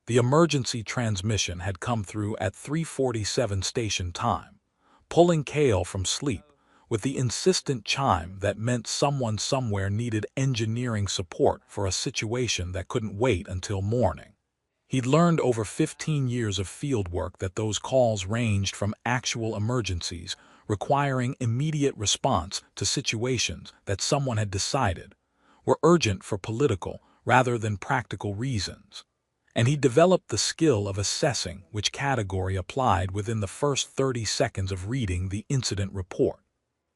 The emergency transmission had come through at 3:47 station time, pulling Kale from sleep with the insistent chime that meant someone somewhere needed engineering support for a situation that couldn't wait until morning. He'd learned over 15 years of fieldwork that those calls ranged from actual emergencies requiring immediate response to situations that someone had decided were urgent for political rather than practical reasons. And he developed the skill of assessing which category applied within the first 30 seconds of reading the incident report.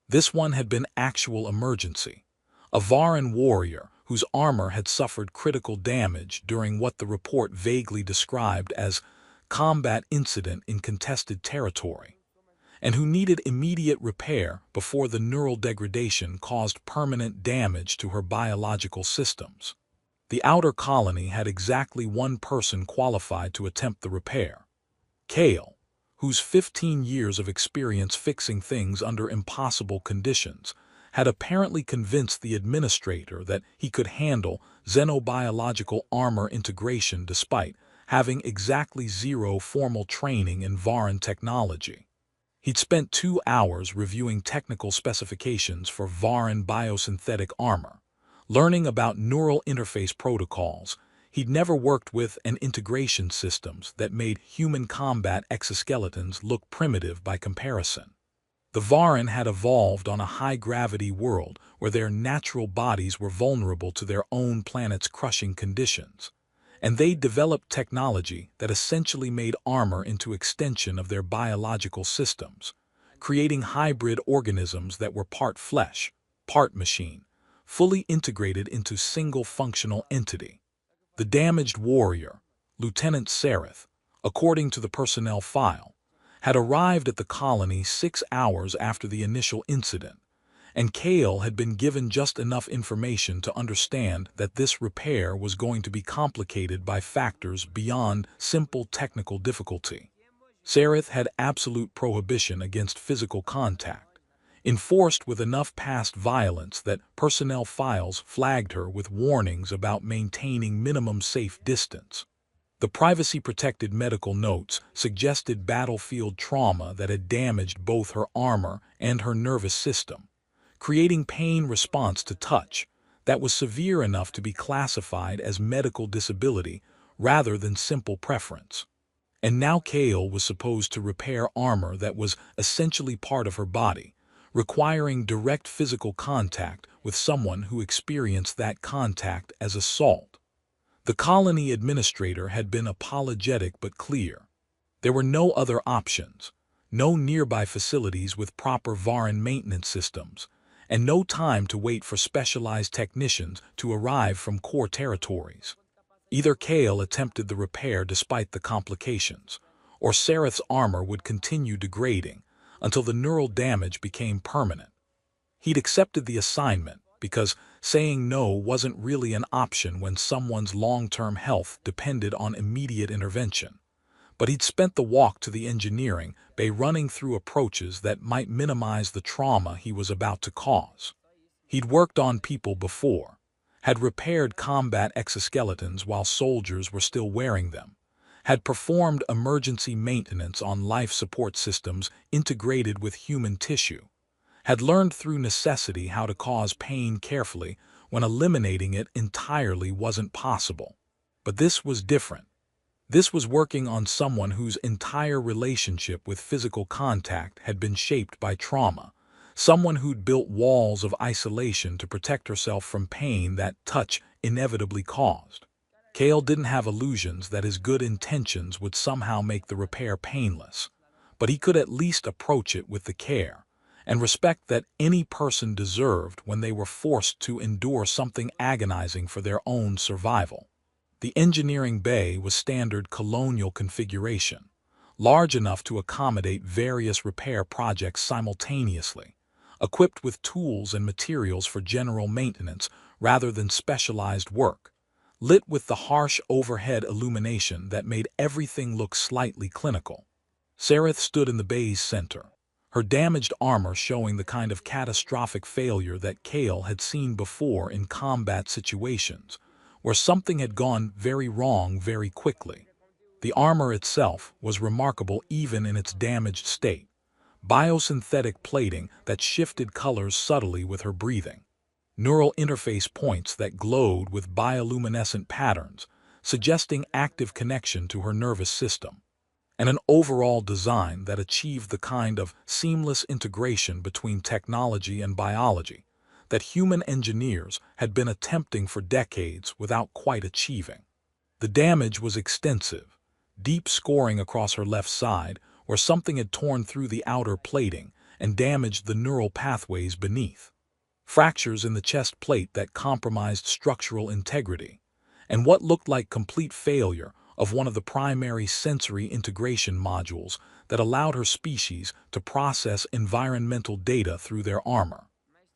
This one had been actual emergency. A Varan warrior whose armor had suffered critical damage during what the report vaguely described as combat incident in contested territory, and who needed immediate repair before the neural degradation caused permanent damage to her biological systems. The outer colony had exactly one person qualified to attempt the repair: Kale, whose 15 years of experience fixing things under impossible conditions had apparently convinced the administrator that he could handle xenobiological armor integration despite having exactly zero formal training in Varan technology. He'd spent 2 hours reviewing technical specifications for Varan biosynthetic armor, learning about neural interface protocols. He'd never worked with and integration systems that made human combat exoskeletons look primitive by comparison. The Varan had evolved on a high-gravity world where their natural bodies were vulnerable to their own planet's crushing conditions, and they developed technology that essentially made armor into extension of their biological systems, creating hybrid organisms that were part flesh, part machine, fully integrated into single functional entity. The damaged warrior, Lieutenant Sereth, according to the personnel file, had arrived at the colony 6 hours after the initial incident, and Kale had been given just enough information to understand that this repair was going to be complicated by factors beyond simple technical difficulty. Sereth had absolute prohibition against physical contact, enforced with enough past violence that personnel files flagged her with warnings about maintaining minimum safe distance. The privacy-protected medical notes suggested battlefield trauma that had damaged both her armor and her nervous system, creating pain response to touch that was severe enough to be classified as medical disability rather than simple preference. And now Kale was supposed to repair armor that was essentially part of her body, requiring direct physical contact with someone who experienced that contact as assault. The colony administrator had been apologetic but clear. There were no other options, no nearby facilities with proper Varan maintenance systems, and no time to wait for specialized technicians to arrive from core territories. Either Kale attempted the repair despite the complications, or Sereth's armor would continue degrading until the neural damage became permanent. He'd accepted the assignment because saying no wasn't really an option when someone's long-term health depended on immediate intervention. But he'd spent the walk to the engineering bay running through approaches that might minimize the trauma he was about to cause. He'd worked on people before, had repaired combat exoskeletons while soldiers were still wearing them, had performed emergency maintenance on life support systems integrated with human tissue, had learned through necessity how to cause pain carefully when eliminating it entirely wasn't possible. But this was different. This was working on someone whose entire relationship with physical contact had been shaped by trauma, someone who'd built walls of isolation to protect herself from pain that touch inevitably caused. Kale didn't have illusions that his good intentions would somehow make the repair painless, but he could at least approach it with the care and respect that any person deserved when they were forced to endure something agonizing for their own survival. The engineering bay was standard colonial configuration, large enough to accommodate various repair projects simultaneously, equipped with tools and materials for general maintenance rather than specialized work, lit with the harsh overhead illumination that made everything look slightly clinical. Sereth stood in the bay's center, her damaged armor showing the kind of catastrophic failure that Kale had seen before in combat situations, where something had gone very wrong very quickly. The armor itself was remarkable even in its damaged state. Biosynthetic plating that shifted colors subtly with her breathing. Neural interface points that glowed with bioluminescent patterns, suggesting active connection to her nervous system. And an overall design that achieved the kind of seamless integration between technology and biology that human engineers had been attempting for decades without quite achieving. The damage was extensive, deep scoring across her left side where something had torn through the outer plating and damaged the neural pathways beneath. Fractures in the chest plate that compromised structural integrity, and what looked like complete failure of one of the primary sensory integration modules that allowed her species to process environmental data through their armor.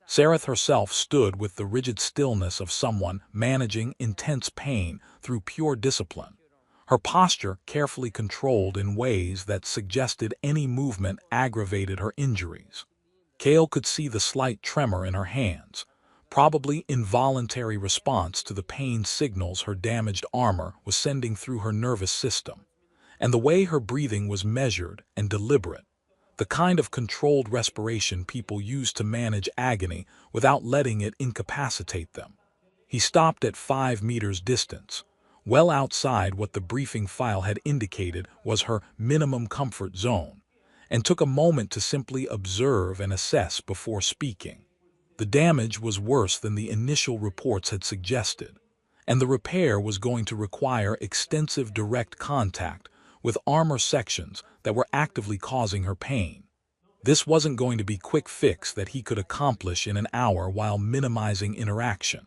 Sareth herself stood with the rigid stillness of someone managing intense pain through pure discipline, her posture carefully controlled in ways that suggested any movement aggravated her injuries. Kale could see the slight tremor in her hands, probably involuntary response to the pain signals her damaged armor was sending through her nervous system, and the way her breathing was measured and deliberate, the kind of controlled respiration people use to manage agony without letting it incapacitate them. He stopped at 5 meters distance, well outside what the briefing file had indicated was her minimum comfort zone, and took a moment to simply observe and assess before speaking. The damage was worse than the initial reports had suggested, and the repair was going to require extensive direct contact with armor sections that were actively causing her pain. This wasn't going to be a quick fix that he could accomplish in an hour while minimizing interaction.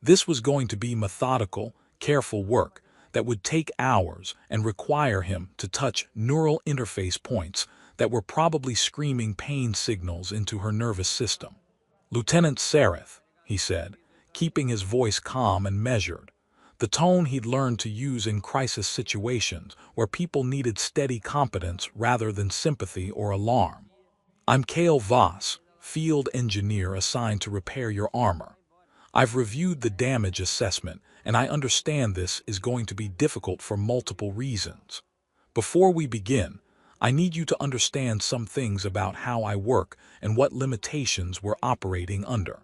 This was going to be methodical, careful work that would take hours and require him to touch neural interface points that were probably screaming pain signals into her nervous system. "Lieutenant Sareth," he said, keeping his voice calm and measured, the tone he'd learned to use in crisis situations where people needed steady competence rather than sympathy or alarm. "I'm Kale Voss, field engineer assigned to repair your armor. I've reviewed the damage assessment, and I understand this is going to be difficult for multiple reasons. Before we begin, I need you to understand some things about how I work and what limitations we're operating under."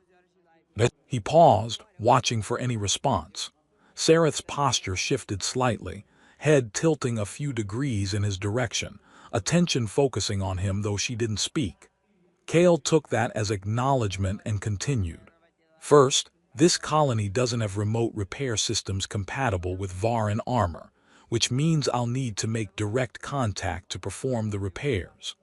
He paused, watching for any response. Sareth's posture shifted slightly, head tilting a few degrees in his direction, attention focusing on him though she didn't speak. Kale took that as acknowledgement and continued. "First, this colony doesn't have remote repair systems compatible with Varan armor, which means I'll need to make direct contact to perform the repairs.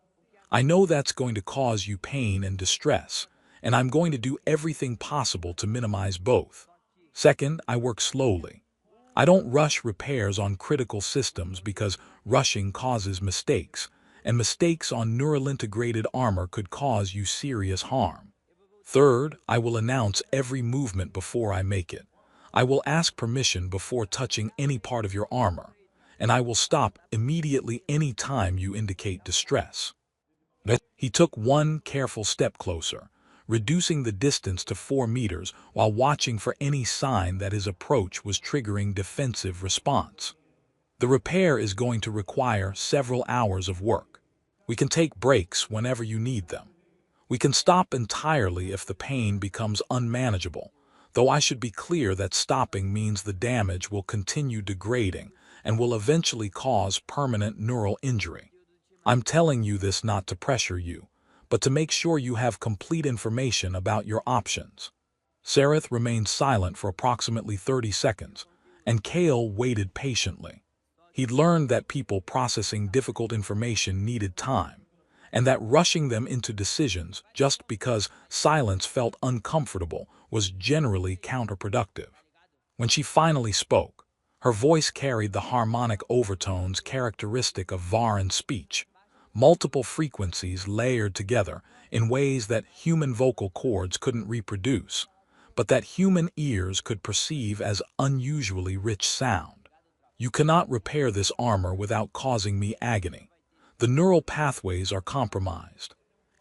I know that's going to cause you pain and distress, and I'm going to do everything possible to minimize both. Second, I work slowly. I don't rush repairs on critical systems because rushing causes mistakes, and mistakes on neural-integrated armor could cause you serious harm. Third, I will announce every movement before I make it. I will ask permission before touching any part of your armor, and I will stop immediately any time you indicate distress." He took one careful step closer, reducing the distance to 4 meters while watching for any sign that his approach was triggering defensive response. "The repair is going to require several hours of work. We can take breaks whenever you need them. We can stop entirely if the pain becomes unmanageable, though I should be clear that stopping means the damage will continue degrading and will eventually cause permanent neural injury. I'm telling you this not to pressure you, but to make sure you have complete information about your options." Sareth remained silent for approximately 30 seconds, and Kale waited patiently. He'd learned that people processing difficult information needed time, and that rushing them into decisions just because silence felt uncomfortable was generally counterproductive. When she finally spoke, her voice carried the harmonic overtones characteristic of Varan speech, multiple frequencies layered together in ways that human vocal cords couldn't reproduce, but that human ears could perceive as unusually rich sound. "You cannot repair this armor without causing me agony. The neural pathways are compromised.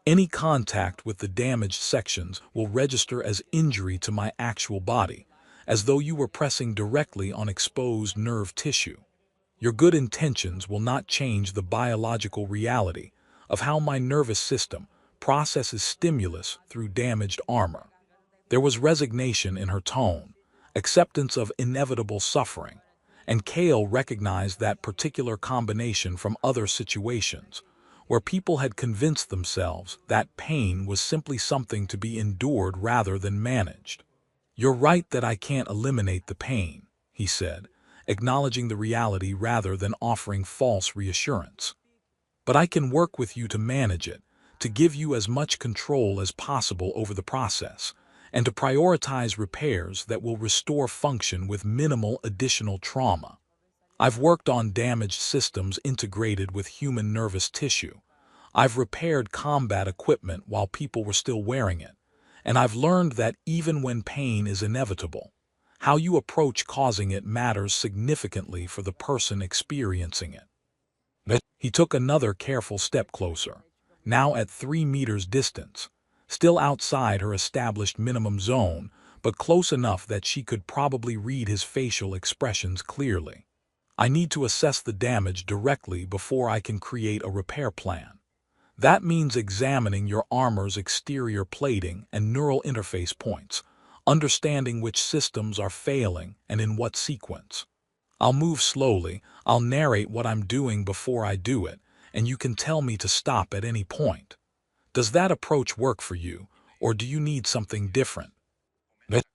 Any contact with the damaged sections will register as injury to my actual body, as though you were pressing directly on exposed nerve tissue. Your good intentions will not change the biological reality of how my nervous system processes stimulus through damaged armor. There was resignation in her tone, acceptance of inevitable suffering, and Kale recognized that particular combination from other situations, where people had convinced themselves that pain was simply something to be endured rather than managed. "You're right that I can't eliminate the pain," he said, acknowledging the reality rather than offering false reassurance. "But I can work with you to manage it, to give you as much control as possible over the process, and to prioritize repairs that will restore function with minimal additional trauma. I've worked on damaged systems integrated with human nervous tissue. I've repaired combat equipment while people were still wearing it, and I've learned that even when pain is inevitable, how you approach causing it matters significantly for the person experiencing it." He took another careful step closer, now at 3 meters distance, still outside her established minimum zone, but close enough that she could probably read his facial expressions clearly. "I need to assess the damage directly before I can create a repair plan. That means examining your armor's exterior plating and neural interface points, understanding which systems are failing and in what sequence. I'll move slowly, I'll narrate what I'm doing before I do it, and you can tell me to stop at any point. Does that approach work for you, or do you need something different?"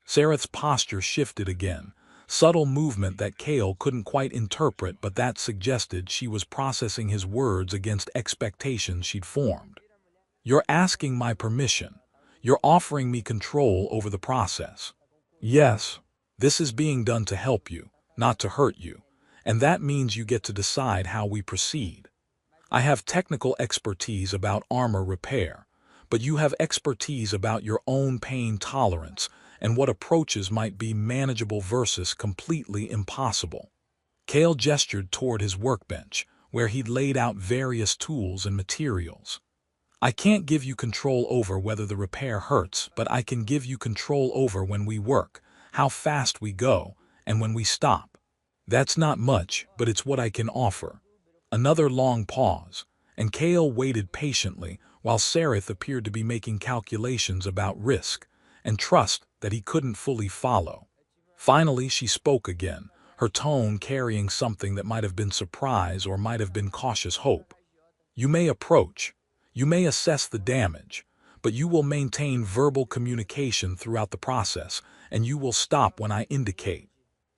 Sareth's posture shifted again, subtle movement that Kale couldn't quite interpret but that suggested she was processing his words against expectations she'd formed. "You're asking my permission. You're offering me control over the process." "Yes, this is being done to help you, not to hurt you, and that means you get to decide how we proceed. I have technical expertise about armor repair, but you have expertise about your own pain tolerance and what approaches might be manageable versus completely impossible." Kale gestured toward his workbench, where he'd laid out various tools and materials. "I can't give you control over whether the repair hurts, but I can give you control over when we work, how fast we go, and when we stop. That's not much, but it's what I can offer." Another long pause, and Kale waited patiently while Sareth appeared to be making calculations about risk and trust that he couldn't fully follow. Finally, she spoke again, her tone carrying something that might have been surprise or might have been cautious hope. "You may approach, you may assess the damage, but you will maintain verbal communication throughout the process, and you will stop when I indicate.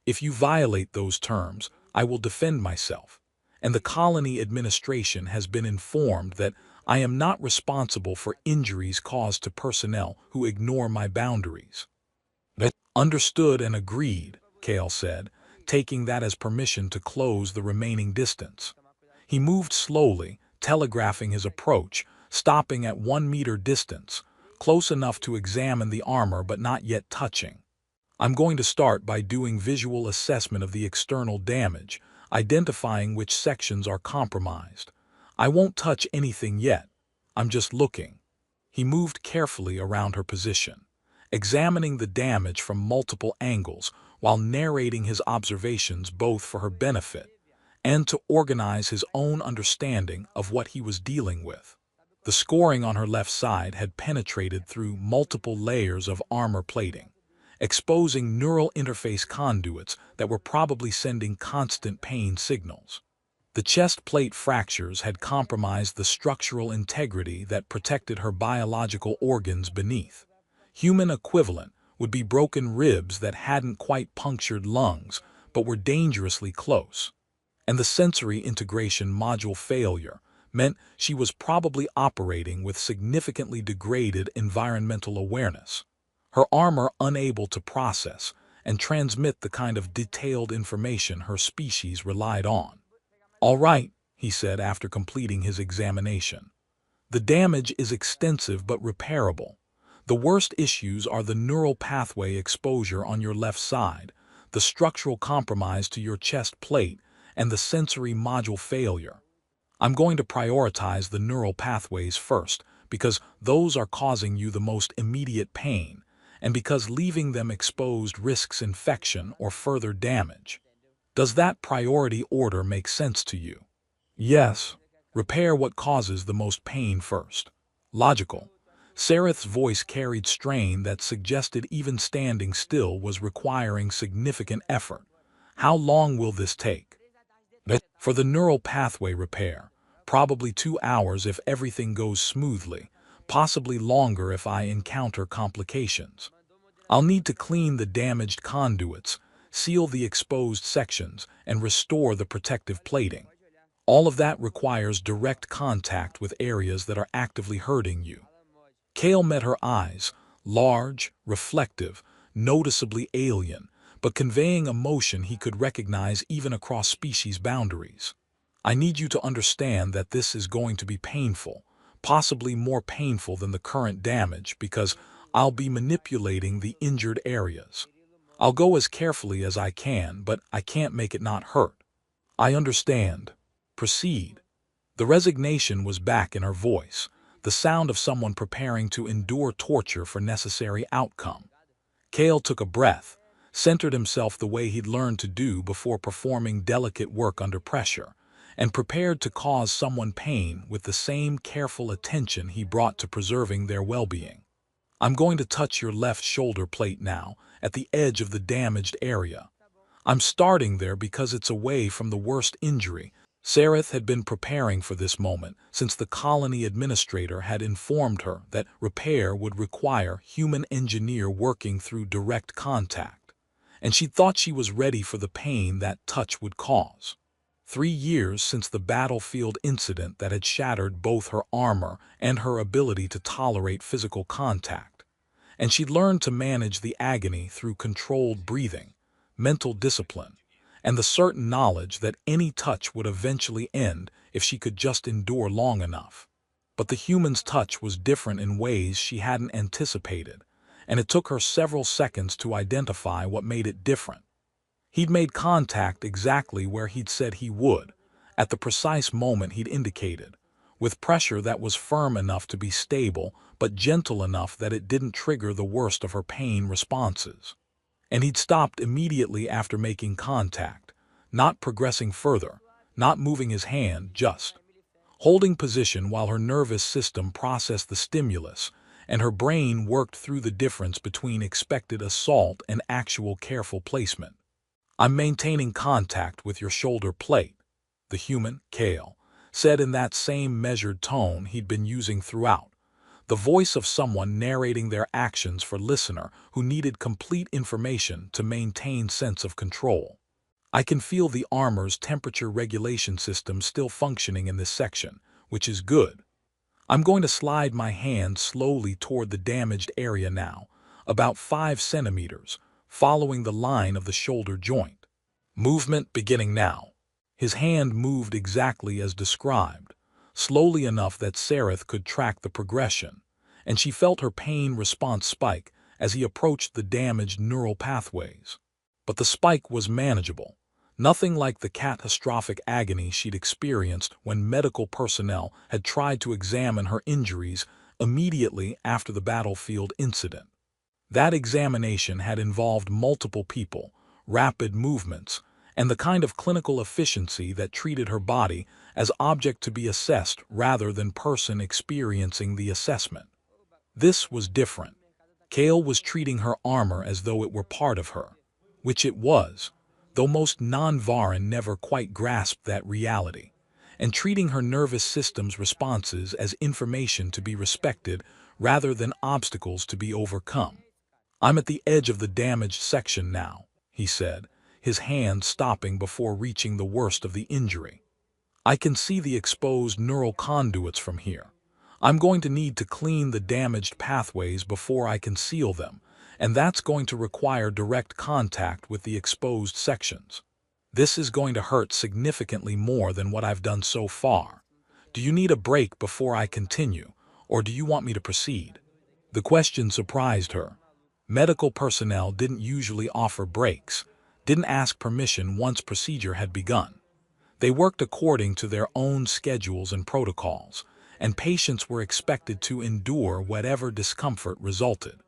If you violate those terms, I will defend myself, and the colony administration has been informed that I am not responsible for injuries caused to personnel who ignore my boundaries." "Understood and agreed," Kale said, taking that as permission to close the remaining distance. He moved slowly, telegraphing his approach, stopping at 1 meter distance, close enough to examine the armor but not yet touching. "I'm going to start by doing visual assessment of the external damage, identifying which sections are compromised. I won't touch anything yet. I'm just looking." He moved carefully around her position, examining the damage from multiple angles while narrating his observations both for her benefit and to organize his own understanding of what he was dealing with. The scoring on her left side had penetrated through multiple layers of armor plating, exposing neural interface conduits that were probably sending constant pain signals. The chest plate fractures had compromised the structural integrity that protected her biological organs beneath. Human equivalent would be broken ribs that hadn't quite punctured lungs, but were dangerously close. And the sensory integration module failure meant she was probably operating with significantly degraded environmental awareness, her armor unable to process and transmit the kind of detailed information her species relied on. "All right," he said after completing his examination. "The damage is extensive but repairable. The worst issues are the neural pathway exposure on your left side, the structural compromise to your chest plate, and the sensory module failure. I'm going to prioritize the neural pathways first because those are causing you the most immediate pain, and because leaving them exposed risks infection or further damage. Does that priority order make sense to you? Yes. Repair what causes the most pain first. Logical. Sareth's voice carried strain that suggested even standing still was requiring significant effort. How long will this take? For the neural pathway repair, probably 2 hours if everything goes smoothly, possibly longer if I encounter complications. I'll need to clean the damaged conduits, seal the exposed sections, and restore the protective plating. All of that requires direct contact with areas that are actively hurting you. Kale met her eyes, large, reflective, noticeably alien, but conveying emotion he could recognize even across species boundaries. I need you to understand that this is going to be painful, possibly more painful than the current damage because I'll be manipulating the injured areas. I'll go as carefully as I can, but I can't make it not hurt. I understand. Proceed. The resignation was back in her voice, the sound of someone preparing to endure torture for necessary outcome. Kale took a breath, centered himself the way he'd learned to do before performing delicate work under pressure, and prepared to cause someone pain with the same careful attention he brought to preserving their well-being. I'm going to touch your left shoulder plate now, at the edge of the damaged area. I'm starting there because it's away from the worst injury. Sareth had been preparing for this moment since the colony administrator had informed her that repair would require human engineer working through direct contact, and she thought she was ready for the pain that touch would cause. 3 years since the battlefield incident that had shattered both her armor and her ability to tolerate physical contact, and she'd learned to manage the agony through controlled breathing, mental discipline, and the certain knowledge that any touch would eventually end if she could just endure long enough. But the human's touch was different in ways she hadn't anticipated, and it took her several seconds to identify what made it different. He'd made contact exactly where he'd said he would, at the precise moment he'd indicated, with pressure that was firm enough to be stable but gentle enough that it didn't trigger the worst of her pain responses. And he'd stopped immediately after making contact, not progressing further, not moving his hand, just holding position while her nervous system processed the stimulus and her brain worked through the difference between expected assault and actual careful placement. I'm maintaining contact with your shoulder plate, the human, Kale, said in that same measured tone he'd been using throughout, the voice of someone narrating their actions for listener who needed complete information to maintain sense of control. I can feel the armor's temperature regulation system still functioning in this section, which is good. I'm going to slide my hand slowly toward the damaged area now, about 5 centimeters, following the line of the shoulder joint. Movement beginning now. His hand moved exactly as described, slowly enough that Sareth could track the progression, and she felt her pain response spike as he approached the damaged neural pathways. But the spike was manageable, nothing like the catastrophic agony she'd experienced when medical personnel had tried to examine her injuries immediately after the battlefield incident. That examination had involved multiple people, rapid movements, and the kind of clinical efficiency that treated her body as object to be assessed rather than person experiencing the assessment. This was different. Kale was treating her armor as though it were part of her, which it was, though most non-Varan never quite grasped that reality, and treating her nervous system's responses as information to be respected rather than obstacles to be overcome. I'm at the edge of the damaged section now, he said, his hand stopping before reaching the worst of the injury. I can see the exposed neural conduits from here. I'm going to need to clean the damaged pathways before I can seal them, and that's going to require direct contact with the exposed sections. This is going to hurt significantly more than what I've done so far. Do you need a break before I continue, or do you want me to proceed? The question surprised her. Medical personnel didn't usually offer breaks, didn't ask permission once procedure had begun. They worked according to their own schedules and protocols, and patients were expected to endure whatever discomfort resulted.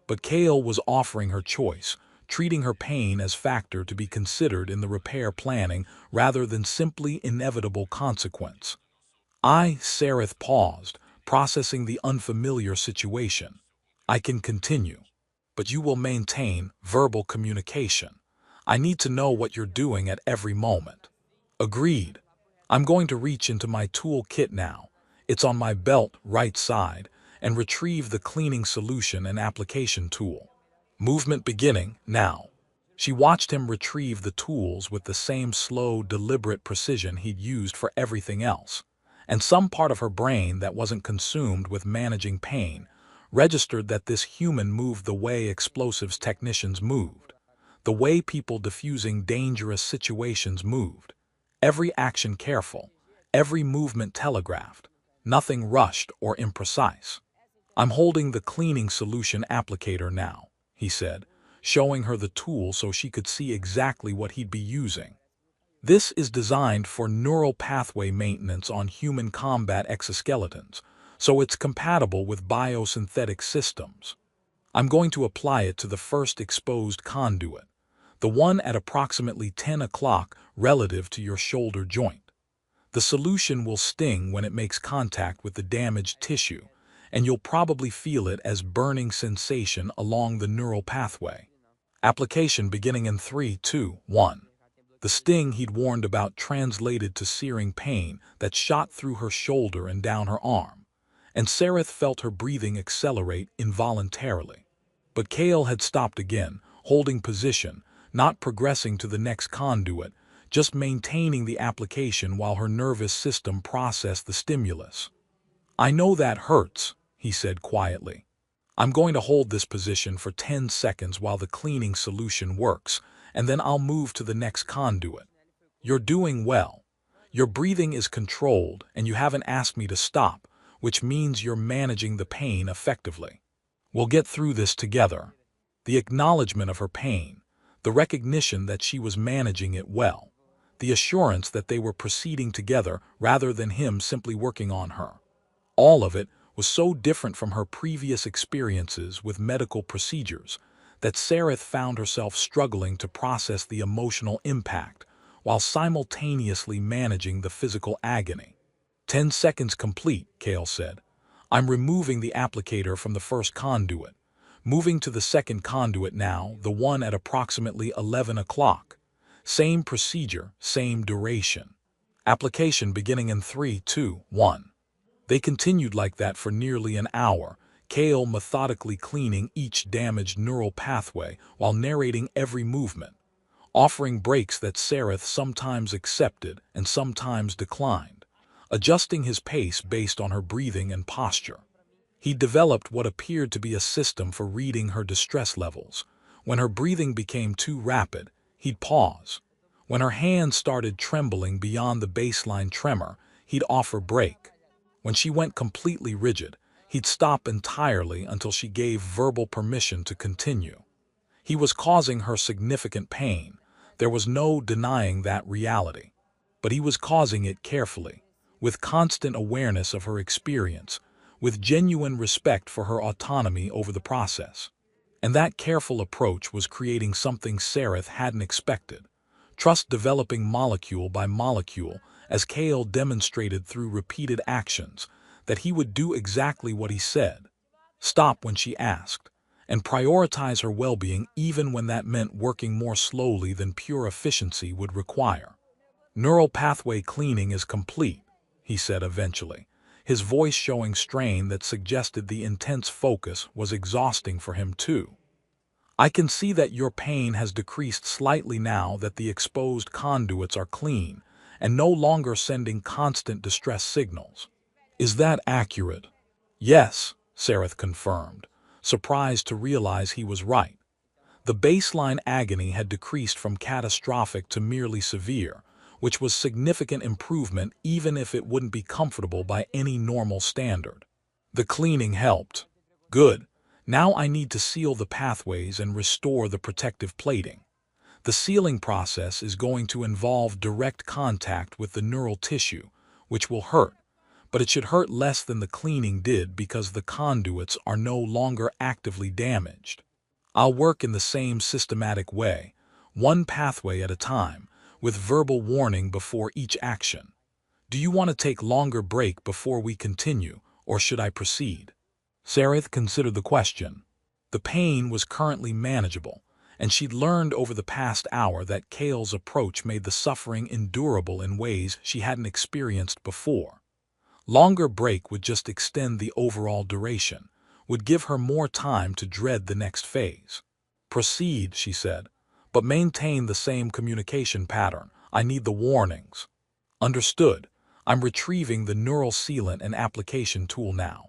But Kale was offering her choice, treating her pain as factor to be considered in the repair planning rather than simply inevitable consequence. Sarith paused, processing the unfamiliar situation. I can continue, but you will maintain verbal communication. I need to know what you're doing at every moment. Agreed. I'm going to reach into my tool kit now. It's on my belt right side, and retrieve the cleaning solution and application tool. Movement beginning now. She watched him retrieve the tools with the same slow, deliberate precision he'd used for everything else, and some part of her brain that wasn't consumed with managing pain registered that this human moved the way explosives technicians moved, the way people diffusing dangerous situations moved. Every action careful, every movement telegraphed, nothing rushed or imprecise. I'm holding the cleaning solution applicator now, he said, showing her the tool so she could see exactly what he'd be using. This is designed for neural pathway maintenance on human combat exoskeletons, so it's compatible with biosynthetic systems. I'm going to apply it to the first exposed conduit, the one at approximately 10 o'clock relative to your shoulder joint. The solution will sting when it makes contact with the damaged tissue, and you'll probably feel it as burning sensation along the neural pathway. Application beginning in 3, 2, 1. The sting he'd warned about translated to searing pain that shot through her shoulder and down her arm, and Sarith felt her breathing accelerate involuntarily. But Kale had stopped again, holding position, not progressing to the next conduit, just maintaining the application while her nervous system processed the stimulus. I know that hurts, he said quietly. I'm going to hold this position for 10 seconds while the cleaning solution works, and then I'll move to the next conduit. You're doing well. Your breathing is controlled, and you haven't asked me to stop, which means you're managing the pain effectively. We'll get through this together. The acknowledgement of her pain, the recognition that she was managing it well, the assurance that they were proceeding together rather than him simply working on her. All of it was so different from her previous experiences with medical procedures that Sarith found herself struggling to process the emotional impact while simultaneously managing the physical agony. 10 seconds complete, Kale said. I'm removing the applicator from the first conduit, moving to the second conduit now, the one at approximately 11 o'clock. Same procedure, same duration. Application beginning in 3, 2, 1. They continued like that for nearly an hour, Kale methodically cleaning each damaged neural pathway while narrating every movement, offering breaks that Sarith sometimes accepted and sometimes declined, adjusting his pace based on her breathing and posture. He developed what appeared to be a system for reading her distress levels. When her breathing became too rapid, he'd pause. When her hands started trembling beyond the baseline tremor, he'd offer break. When she went completely rigid, he'd stop entirely until she gave verbal permission to continue. He was causing her significant pain. There was no denying that reality. But he was causing it carefully, with constant awareness of her experience, with genuine respect for her autonomy over the process. And that careful approach was creating something Sarith hadn't expected. Trust developing molecule by molecule, as Kale demonstrated through repeated actions, that he would do exactly what he said, stop when she asked, and prioritize her well-being even when that meant working more slowly than pure efficiency would require. Neural pathway cleaning is complete, he said eventually, his voice showing strain that suggested the intense focus was exhausting for him too. I can see that your pain has decreased slightly now that the exposed conduits are clean and no longer sending constant distress signals. Is that accurate? Yes, Sarith confirmed, surprised to realize he was right. The baseline agony had decreased from catastrophic to merely severe, which was significant improvement even if it wouldn't be comfortable by any normal standard. The cleaning helped. Good. Now I need to seal the pathways and restore the protective plating. The sealing process is going to involve direct contact with the neural tissue, which will hurt, but it should hurt less than the cleaning did because the conduits are no longer actively damaged. I'll work in the same systematic way, one pathway at a time, with verbal warning before each action. Do you want to take longer break before we continue, or should I proceed? Sarith considered the question. The pain was currently manageable, and she'd learned over the past hour that Kale's approach made the suffering endurable in ways she hadn't experienced before. Longer break would just extend the overall duration, would give her more time to dread the next phase. Proceed, she said, but maintain the same communication pattern. I need the warnings. Understood. I'm retrieving the neural sealant and application tool now.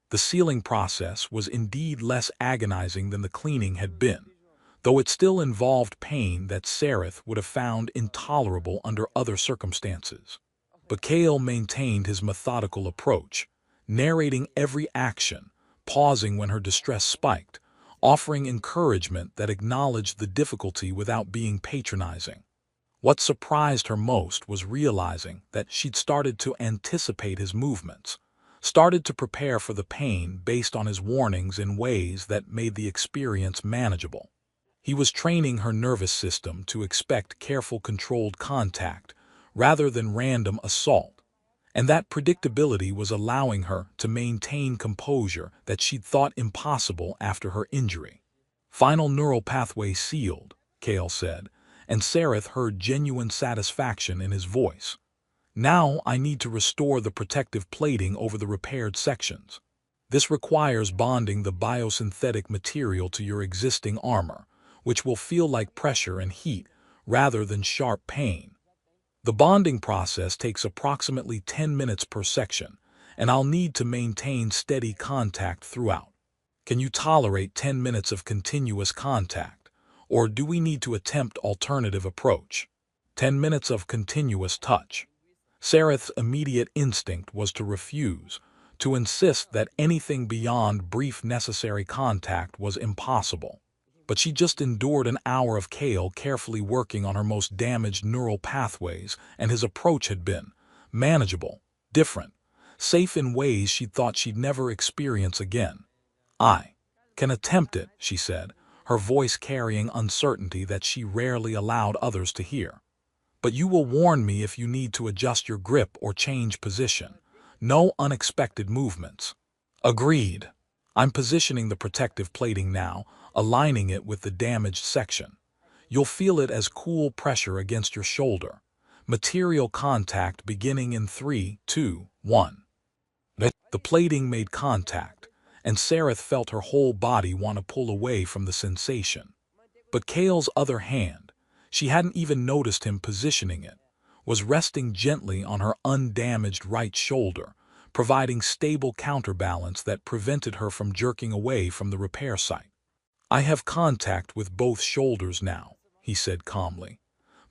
The sealing process was indeed less agonizing than the cleaning had been, though it still involved pain that Sarith would have found intolerable under other circumstances. But Kale maintained his methodical approach, narrating every action, pausing when her distress spiked, offering encouragement that acknowledged the difficulty without being patronizing. What surprised her most was realizing that she'd started to anticipate his movements, started to prepare for the pain based on his warnings in ways that made the experience manageable. He was training her nervous system to expect careful, controlled contact rather than random assault, and that predictability was allowing her to maintain composure that she'd thought impossible after her injury. Final neural pathway sealed, Kale said, and Sarith heard genuine satisfaction in his voice. Now I need to restore the protective plating over the repaired sections. This requires bonding the biosynthetic material to your existing armor, which will feel like pressure and heat rather than sharp pain. The bonding process takes approximately 10 minutes per section, and I'll need to maintain steady contact throughout. Can you tolerate 10 minutes of continuous contact? Or do we need to attempt alternative approach? 10 minutes of continuous touch. Sarith's immediate instinct was to refuse, to insist that anything beyond brief necessary contact was impossible. But she just endured an hour of Kale carefully working on her most damaged neural pathways, and his approach had been manageable, different, safe in ways she'd thought she'd never experience again. I can attempt it, she said, her voice carrying uncertainty that she rarely allowed others to hear. But you will warn me if you need to adjust your grip or change position. No unexpected movements. Agreed. I'm positioning the protective plating now, aligning it with the damaged section. You'll feel it as cool pressure against your shoulder. Material contact beginning in 3, 2, 1. The plating made contact, and Sarith felt her whole body want to pull away from the sensation. But Kale's other hand, she hadn't even noticed him positioning it, was resting gently on her undamaged right shoulder, providing stable counterbalance that prevented her from jerking away from the repair site. I have contact with both shoulders now, he said calmly.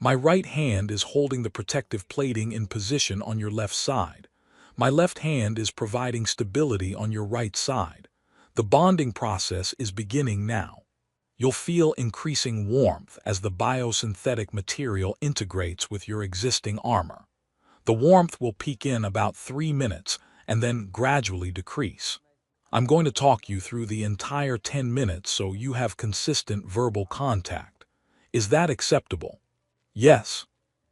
My right hand is holding the protective plating in position on your left side. My left hand is providing stability on your right side. The bonding process is beginning now. You'll feel increasing warmth as the biosynthetic material integrates with your existing armor. The warmth will peak in about 3 minutes and then gradually decrease. I'm going to talk you through the entire 10 minutes so you have consistent verbal contact. Is that acceptable? Yes.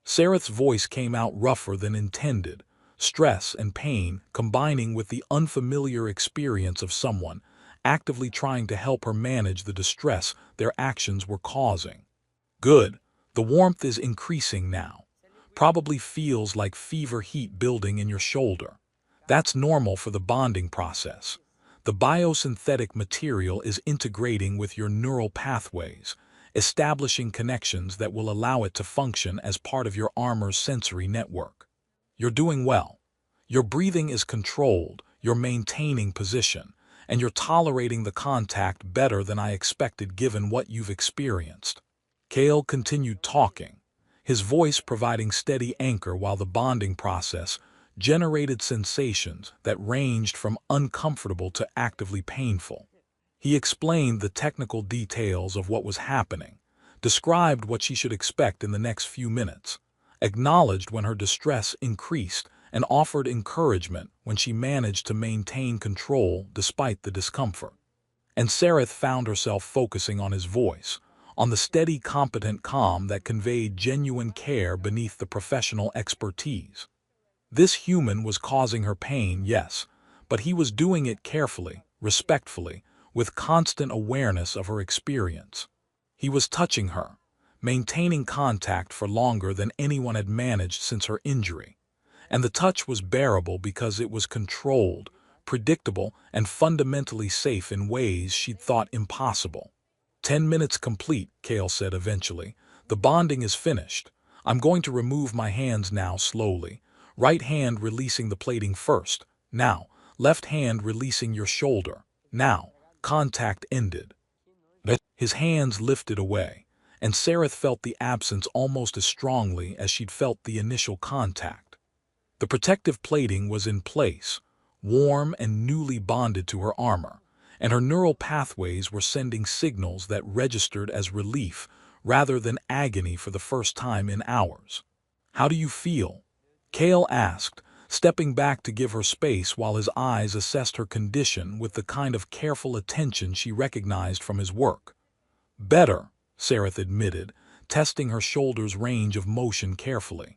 Sarith's voice came out rougher than intended, stress and pain combining with the unfamiliar experience of someone actively trying to help her manage the distress their actions were causing. Good. The warmth is increasing now. Probably feels like fever heat building in your shoulder. That's normal for the bonding process. The biosynthetic material is integrating with your neural pathways, establishing connections that will allow it to function as part of your armor's sensory network. You're doing well. Your breathing is controlled, you're maintaining position, and you're tolerating the contact better than I expected given what you've experienced. Kale continued talking, his voice providing steady anchor while the bonding process generated sensations that ranged from uncomfortable to actively painful. He explained the technical details of what was happening, described what she should expect in the next few minutes, acknowledged when her distress increased, and offered encouragement when she managed to maintain control despite the discomfort. And Sareth found herself focusing on his voice, on the steady, competent calm that conveyed genuine care beneath the professional expertise. This human was causing her pain, yes, but he was doing it carefully, respectfully, with constant awareness of her experience. He was touching her, maintaining contact for longer than anyone had managed since her injury. And the touch was bearable because it was controlled, predictable, and fundamentally safe in ways she'd thought impossible. 10 minutes complete, Cale said eventually. The bonding is finished. I'm going to remove my hands now slowly. Right hand releasing the plating first. Now, left hand releasing your shoulder. Now, contact ended. His hands lifted away, and Sareth felt the absence almost as strongly as she'd felt the initial contact. The protective plating was in place, warm and newly bonded to her armor, and her neural pathways were sending signals that registered as relief rather than agony for the first time in hours. "How do you feel?" Cale asked, stepping back to give her space while his eyes assessed her condition with the kind of careful attention she recognized from his work. "Better," Sareth admitted, testing her shoulder's range of motion carefully.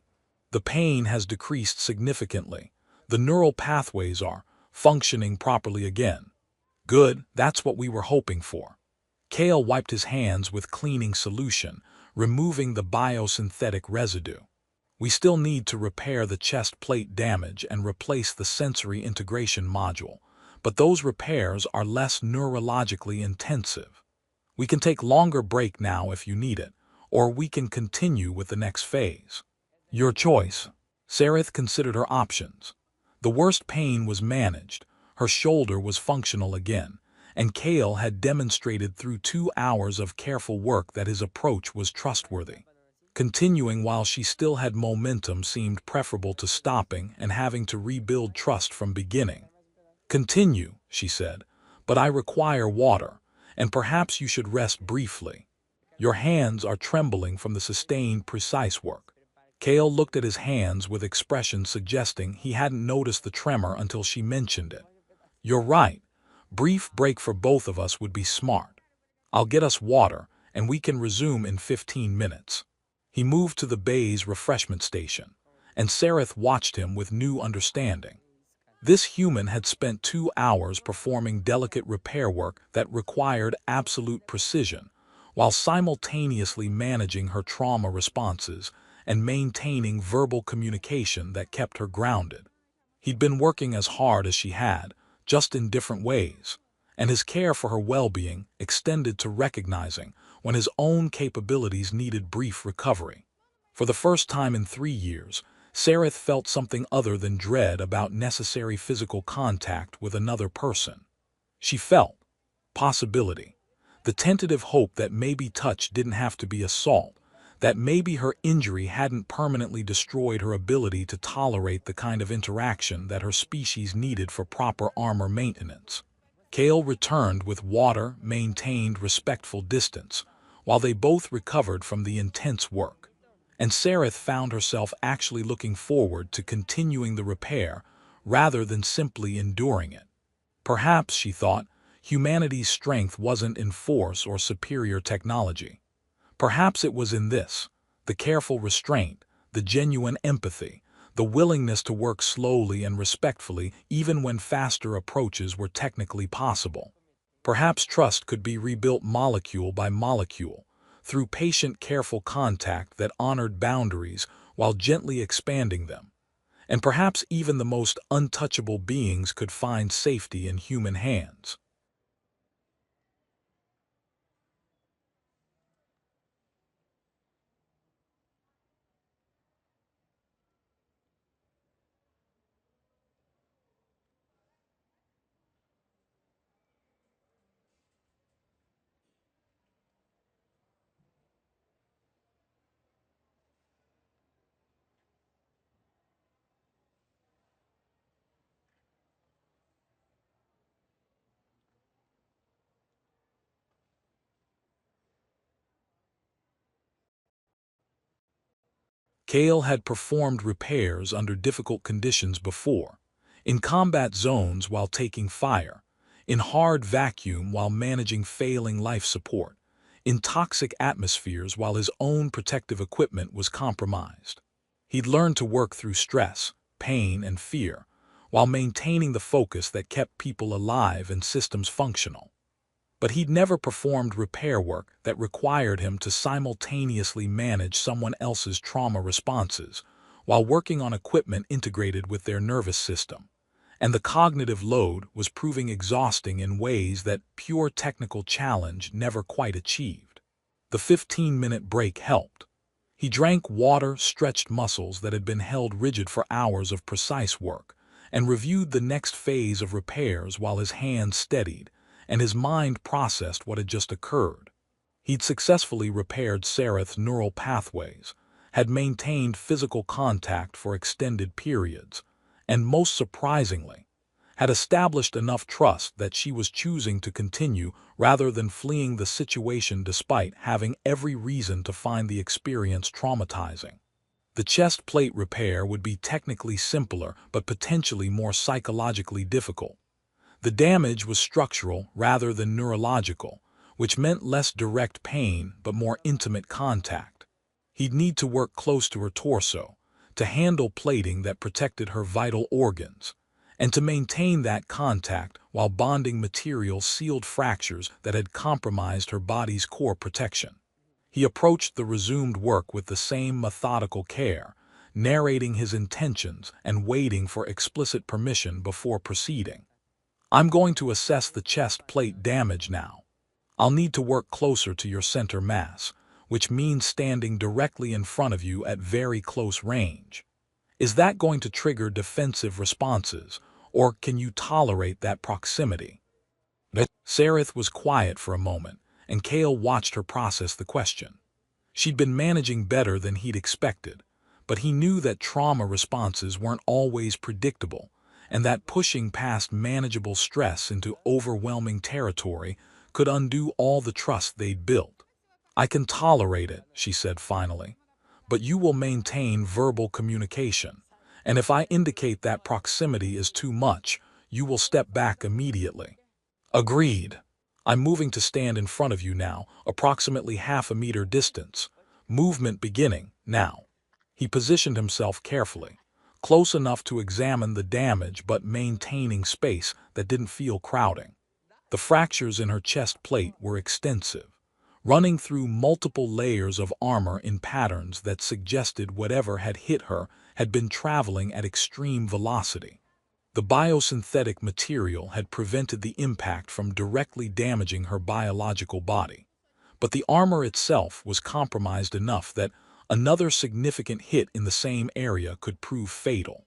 "The pain has decreased significantly. The neural pathways are functioning properly again." "Good, that's what we were hoping for." Cale wiped his hands with cleaning solution, removing the biosynthetic residue. "We still need to repair the chest plate damage and replace the sensory integration module, but those repairs are less neurologically intensive. We can take longer break now if you need it, or we can continue with the next phase." "Your choice." Sareth considered her options. The worst pain was managed, her shoulder was functional again, and Cale had demonstrated through 2 hours of careful work that his approach was trustworthy. Continuing while she still had momentum seemed preferable to stopping and having to rebuild trust from beginning. "Continue," she said, "but I require water, and perhaps you should rest briefly. Your hands are trembling from the sustained, precise work." Cale looked at his hands with expressions suggesting he hadn't noticed the tremor until she mentioned it. "You're right. Brief break for both of us would be smart. I'll get us water, and we can resume in 15 minutes. He moved to the bay's refreshment station, and Sareth watched him with new understanding. This human had spent 2 hours performing delicate repair work that required absolute precision, while simultaneously managing her trauma responses and maintaining verbal communication that kept her grounded. He'd been working as hard as she had, just in different ways, and his care for her well-being extended to recognizing when his own capabilities needed brief recovery. For the first time in 3 years, Sareth felt something other than dread about necessary physical contact with another person. She felt possibility, the tentative hope that maybe touch didn't have to be assault, that maybe her injury hadn't permanently destroyed her ability to tolerate the kind of interaction that her species needed for proper armor maintenance. Cale returned with water, maintained respectful distance, while they both recovered from the intense work. And Sareth found herself actually looking forward to continuing the repair rather than simply enduring it. Perhaps, she thought, humanity's strength wasn't in force or superior technology. Perhaps it was in this, the careful restraint, the genuine empathy, the willingness to work slowly and respectfully even when faster approaches were technically possible. Perhaps trust could be rebuilt molecule by molecule, through patient, careful contact that honored boundaries while gently expanding them. And perhaps even the most untouchable beings could find safety in human hands. Cale had performed repairs under difficult conditions before, in combat zones while taking fire, in hard vacuum while managing failing life support, in toxic atmospheres while his own protective equipment was compromised. He'd learned to work through stress, pain, and fear, while maintaining the focus that kept people alive and systems functional. But he'd never performed repair work that required him to simultaneously manage someone else's trauma responses while working on equipment integrated with their nervous system. And the cognitive load was proving exhausting in ways that pure technical challenge never quite achieved. The 15-minute break helped. He drank water, stretched muscles that had been held rigid for hours of precise work, and reviewed the next phase of repairs while his hands steadied and his mind processed what had just occurred. He'd successfully repaired Sareth's neural pathways, had maintained physical contact for extended periods, and most surprisingly, had established enough trust that she was choosing to continue rather than fleeing the situation despite having every reason to find the experience traumatizing. The chest plate repair would be technically simpler but potentially more psychologically difficult. The damage was structural rather than neurological, which meant less direct pain but more intimate contact. He'd need to work close to her torso, to handle plating that protected her vital organs, and to maintain that contact while bonding material sealed fractures that had compromised her body's core protection. He approached the resumed work with the same methodical care, narrating his intentions and waiting for explicit permission before proceeding. "I'm going to assess the chest plate damage now. I'll need to work closer to your center mass, which means standing directly in front of you at very close range. Is that going to trigger defensive responses, or can you tolerate that proximity?" Sareth was quiet for a moment, and Cale watched her process the question. She'd been managing better than he'd expected, but he knew that trauma responses weren't always predictable, and that pushing past manageable stress into overwhelming territory could undo all the trust they'd built. "I can tolerate it," she said finally, "but you will maintain verbal communication, and if I indicate that proximity is too much, you will step back immediately." "Agreed. I'm moving to stand in front of you now, approximately half a meter distance. Movement beginning, now." He positioned himself carefully, close enough to examine the damage but maintaining space that didn't feel crowding. The fractures in her chest plate were extensive, running through multiple layers of armor in patterns that suggested whatever had hit her had been traveling at extreme velocity. The biosynthetic material had prevented the impact from directly damaging her biological body, but the armor itself was compromised enough that another significant hit in the same area could prove fatal.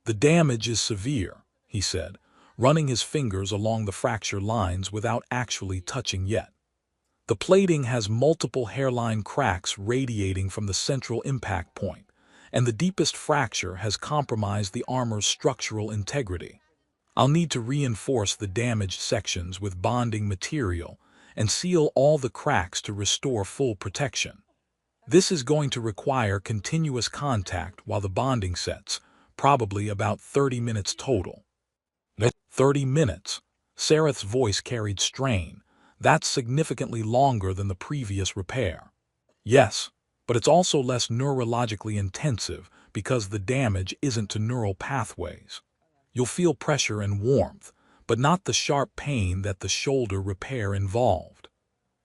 "The damage is severe," he said, running his fingers along the fracture lines without actually touching yet. "The plating has multiple hairline cracks radiating from the central impact point, and the deepest fracture has compromised the armor's structural integrity. I'll need to reinforce the damaged sections with bonding material and seal all the cracks to restore full protection. This is going to require continuous contact while the bonding sets, probably about 30 minutes total." 30 minutes. Sareth's voice carried strain. "That's significantly longer than the previous repair." "Yes, but it's also less neurologically intensive because the damage isn't to neural pathways. You'll feel pressure and warmth, but not the sharp pain that the shoulder repair involved."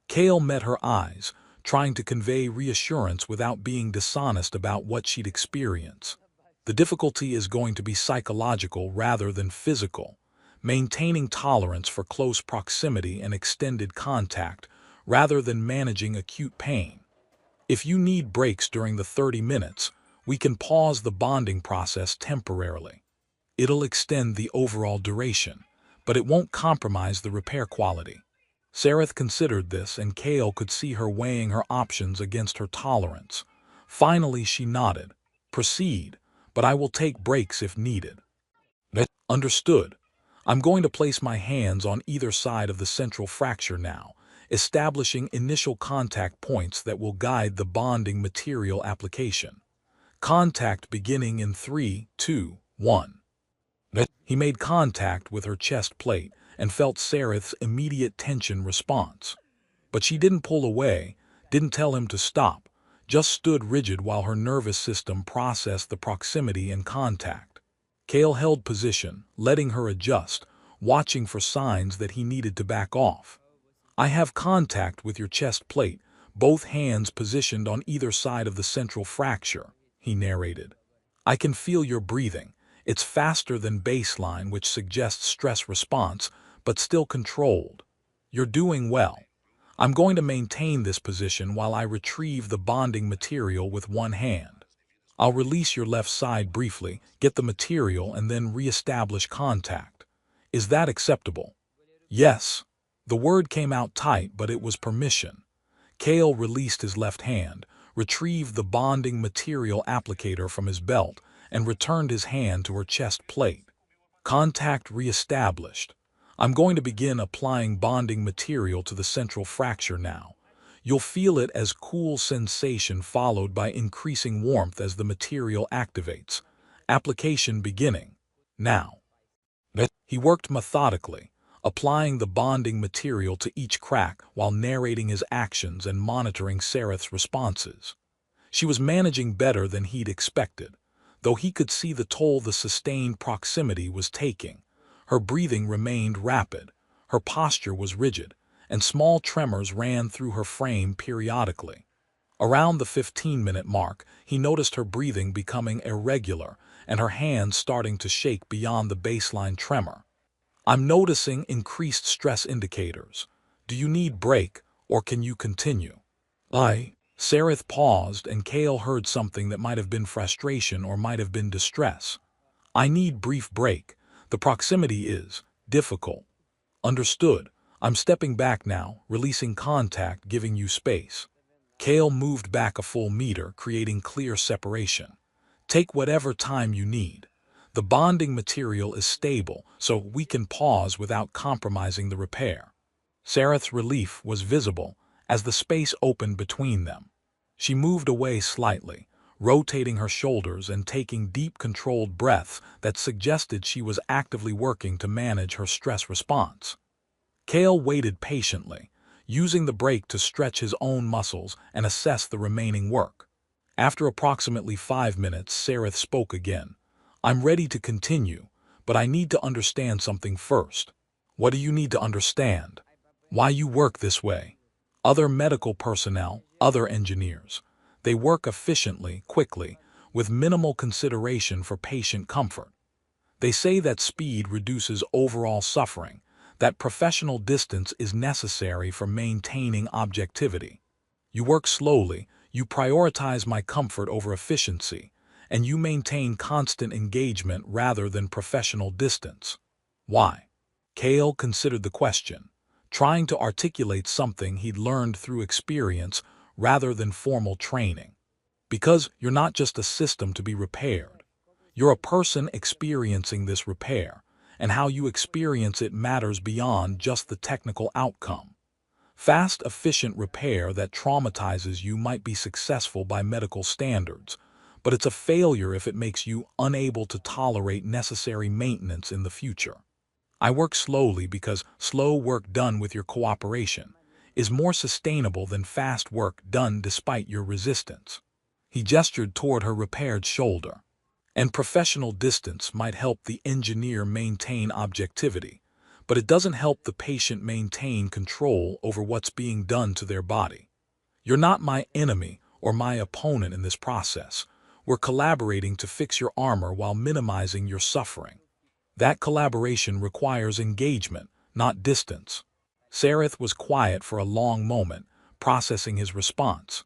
Cale met her eyes, trying to convey reassurance without being dishonest about what she'd experienced. "The difficulty is going to be psychological rather than physical, maintaining tolerance for close proximity and extended contact rather than managing acute pain. If you need breaks during the 30 minutes, we can pause the bonding process temporarily. It'll extend the overall duration, but it won't compromise the repair quality." Sareth considered this, and Cale could see her weighing her options against her tolerance. Finally, she nodded. "Proceed, but I will take breaks if needed." "Understood. I'm going to place my hands on either side of the central fracture now, establishing initial contact points that will guide the bonding material application. Contact beginning in 3, 2, 1. He made contact with her chest plate, and felt Sareth's immediate tension response. But she didn't pull away, didn't tell him to stop, just stood rigid while her nervous system processed the proximity and contact. Kale held position, letting her adjust, watching for signs that he needed to back off. "I have contact with your chest plate, both hands positioned on either side of the central fracture," he narrated. "I can feel your breathing. It's faster than baseline, which suggests stress response, but still controlled. You're doing well. I'm going to maintain this position while I retrieve the bonding material with one hand. I'll release your left side briefly, get the material, and then re-establish contact. Is that acceptable?" "Yes." The word came out tight, but it was permission. Kale released his left hand, retrieved the bonding material applicator from his belt, and returned his hand to her chest plate. "Contact re-established. I'm going to begin applying bonding material to the central fracture now. You'll feel it as cool sensation followed by increasing warmth as the material activates. Application beginning now." He worked methodically, applying the bonding material to each crack while narrating his actions and monitoring Sareth's responses. She was managing better than he'd expected, though he could see the toll the sustained proximity was taking. Her breathing remained rapid, her posture was rigid, and small tremors ran through her frame periodically. Around the 15-minute mark, he noticed her breathing becoming irregular and her hands starting to shake beyond the baseline tremor. "I'm noticing increased stress indicators. Do you need break, or can you continue?" Sareth paused, and Kale heard something that might have been frustration or might have been distress. "I need brief break. The proximity is difficult." "Understood. I'm stepping back now, releasing contact, giving you space." Kale moved back a full meter, creating clear separation. "Take whatever time you need. The bonding material is stable, so we can pause without compromising the repair." Sareth's relief was visible as the space opened between them. She moved away slightly, rotating her shoulders and taking deep, controlled breaths that suggested she was actively working to manage her stress response. Kale waited patiently, using the break to stretch his own muscles and assess the remaining work. After approximately 5 minutes, Sareth spoke again. "I'm ready to continue, but I need to understand something first." "What do you need to understand?" "Why you work this way. Other medical personnel, other engineers, they work efficiently, quickly, with minimal consideration for patient comfort. They say that speed reduces overall suffering, that professional distance is necessary for maintaining objectivity. You work slowly, you prioritize my comfort over efficiency, and you maintain constant engagement rather than professional distance. Why?" Kale considered the question, trying to articulate something he'd learned through experience rather than formal training. "Because you're not just a system to be repaired. You're a person experiencing this repair, and how you experience it matters beyond just the technical outcome. Fast, efficient repair that traumatizes you might be successful by medical standards, but it's a failure if it makes you unable to tolerate necessary maintenance in the future. I work slowly because slow work done with your cooperation is more sustainable than fast work done despite your resistance." He gestured toward her repaired shoulder. "And professional distance might help the engineer maintain objectivity, but it doesn't help the patient maintain control over what's being done to their body. You're not my enemy or my opponent in this process. We're collaborating to fix your armor while minimizing your suffering. That collaboration requires engagement, not distance." Sareth was quiet for a long moment, processing his response.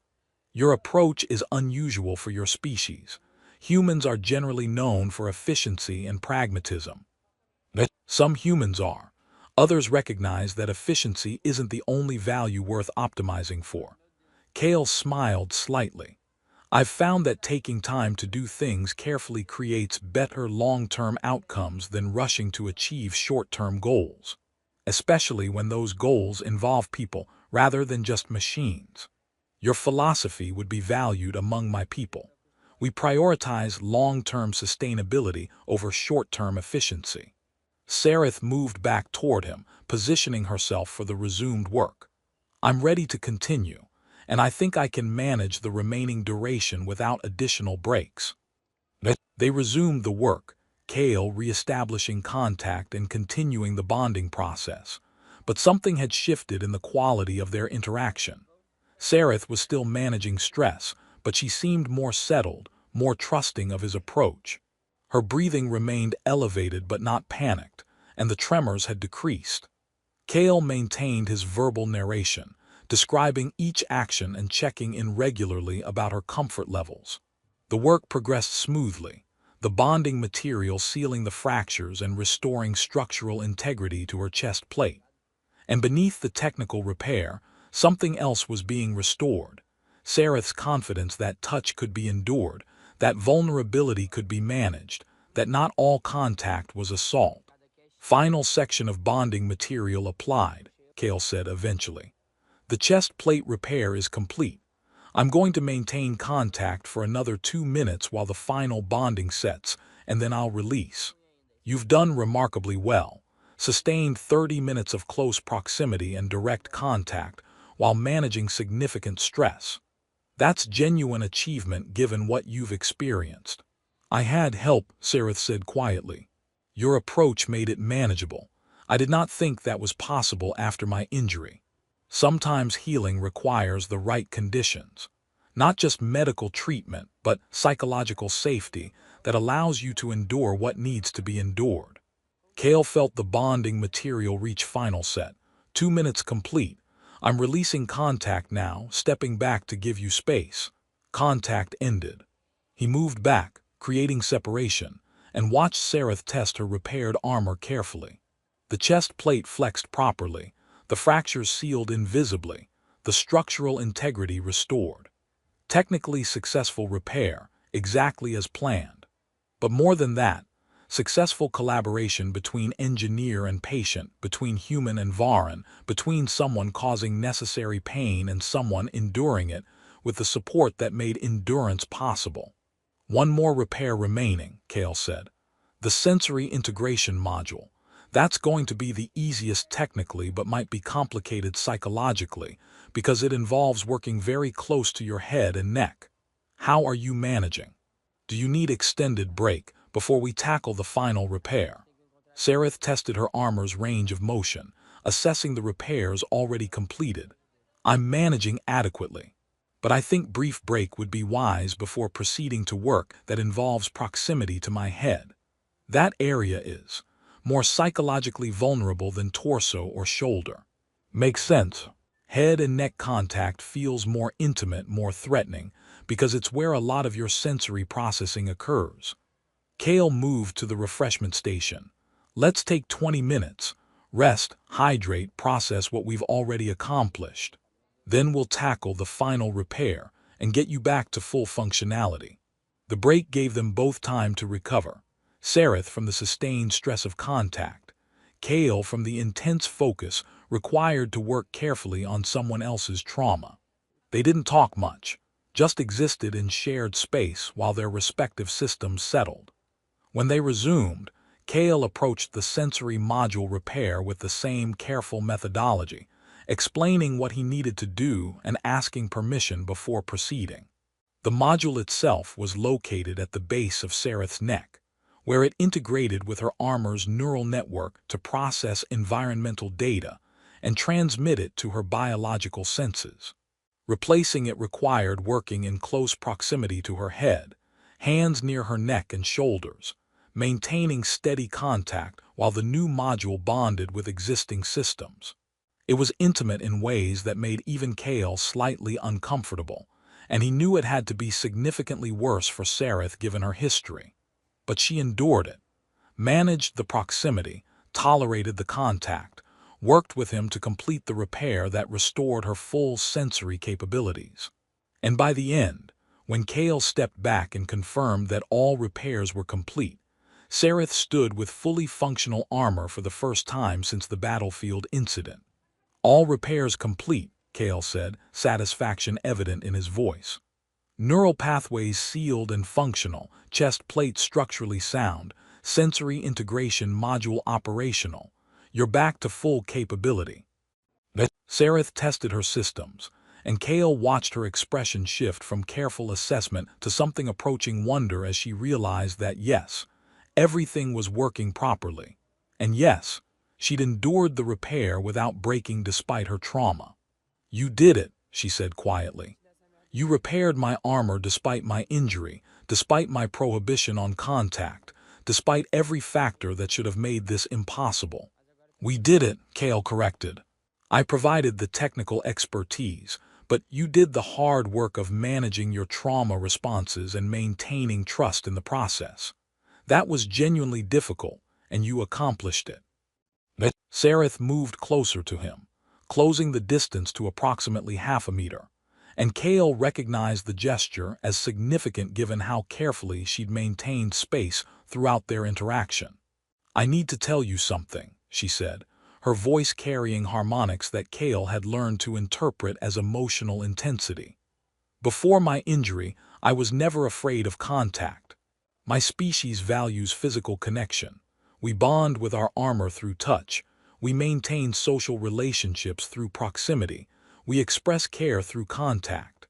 "Your approach is unusual for your species. Humans are generally known for efficiency and pragmatism." "Some humans are. Others recognize that efficiency isn't the only value worth optimizing for." Kale smiled slightly. "I've found that taking time to do things carefully creates better long-term outcomes than rushing to achieve short-term goals, especially when those goals involve people rather than just machines. Your philosophy would be valued among my people. We prioritize long-term sustainability over short-term efficiency." Sareth moved back toward him, positioning herself for the resumed work. I'm ready to continue, and I think I can manage the remaining duration without additional breaks. They resumed the work, Kale re-establishing contact and continuing the bonding process. But something had shifted in the quality of their interaction. Sareth was still managing stress, but she seemed more settled, more trusting of his approach. Her breathing remained elevated but not panicked, and the tremors had decreased. Kale maintained his verbal narration, describing each action and checking in regularly about her comfort levels. The work progressed smoothly, the bonding material sealing the fractures and restoring structural integrity to her chest plate. And beneath the technical repair, something else was being restored. Sareth's confidence that touch could be endured, that vulnerability could be managed, that not all contact was assault. Final section of bonding material applied, Kale said eventually. The chest plate repair is complete. I'm going to maintain contact for another 2 minutes while the final bonding sets, and then I'll release. You've done remarkably well. Sustained 30 minutes of close proximity and direct contact while managing significant stress. That's genuine achievement given what you've experienced. I had help, Sareth said quietly. Your approach made it manageable. I did not think that was possible after my injury. Sometimes healing requires the right conditions. Not just medical treatment, but psychological safety that allows you to endure what needs to be endured. Kale felt the bonding material reach final set. 2 minutes complete. I'm releasing contact now, stepping back to give you space. Contact ended. He moved back, creating separation, and watched Sareth test her repaired armor carefully. The chest plate flexed properly, the fractures sealed invisibly, the structural integrity restored. Technically successful repair, exactly as planned. But more than that, successful collaboration between engineer and patient, between human and Varan, between someone causing necessary pain and someone enduring it, with the support that made endurance possible. One more repair remaining, Kale said. The sensory integration module. That's going to be the easiest technically but might be complicated psychologically because it involves working very close to your head and neck. How are you managing? Do you need extended break before we tackle the final repair? Sareth tested her armor's range of motion, assessing the repairs already completed. I'm managing adequately, but I think brief break would be wise before proceeding to work that involves proximity to my head. That area is more psychologically vulnerable than torso or shoulder. Makes sense. Head and neck contact feels more intimate, more threatening, because it's where a lot of your sensory processing occurs. Kale moved to the refreshment station. Let's take 20 minutes. Rest, hydrate, process what we've already accomplished. Then we'll tackle the final repair and get you back to full functionality. The break gave them both time to recover. Sareth from the sustained stress of contact, Kale from the intense focus required to work carefully on someone else's trauma. They didn't talk much, just existed in shared space while their respective systems settled. When they resumed, Kale approached the sensory module repair with the same careful methodology, explaining what he needed to do and asking permission before proceeding. The module itself was located at the base of Sareth's neck, where it integrated with her armor's neural network to process environmental data and transmit it to her biological senses. Replacing it required working in close proximity to her head, hands near her neck and shoulders, maintaining steady contact while the new module bonded with existing systems. It was intimate in ways that made even Kale slightly uncomfortable, and he knew it had to be significantly worse for Sareth given her history. But she endured it, managed the proximity, tolerated the contact, worked with him to complete the repair that restored her full sensory capabilities. And by the end, when Kale stepped back and confirmed that all repairs were complete, Sareth stood with fully functional armor for the first time since the battlefield incident. All repairs complete, Kale said, satisfaction evident in his voice. Neural pathways sealed and functional, chest plate structurally sound, sensory integration module operational. You're back to full capability. Sarith tested her systems, and Kale watched her expression shift from careful assessment to something approaching wonder as she realized that yes, everything was working properly. And yes, she'd endured the repair without breaking despite her trauma. "You did it," she said quietly. "You repaired my armor despite my injury, despite my prohibition on contact, despite every factor that should have made this impossible." "We did it," Kale corrected. "I provided the technical expertise, but you did the hard work of managing your trauma responses and maintaining trust in the process. That was genuinely difficult, and you accomplished it." Sarith moved closer to him, closing the distance to approximately half a meter, and Kale recognized the gesture as significant given how carefully she'd maintained space throughout their interaction. "I need to tell you something," she said, her voice carrying harmonics that Kale had learned to interpret as emotional intensity. "Before my injury, I was never afraid of contact. My species values physical connection. We bond with our armor through touch. We maintain social relationships through proximity. We express care through contact.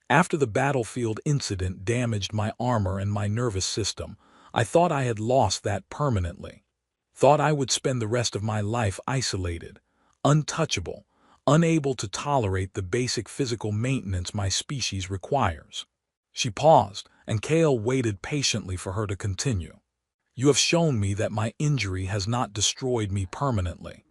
After the battlefield incident damaged my armor and my nervous system, I thought I had lost that permanently. Thought I would spend the rest of my life isolated, untouchable, unable to tolerate the basic physical maintenance my species requires." She paused, and Kale waited patiently for her to continue. "You have shown me that my injury has not destroyed me permanently.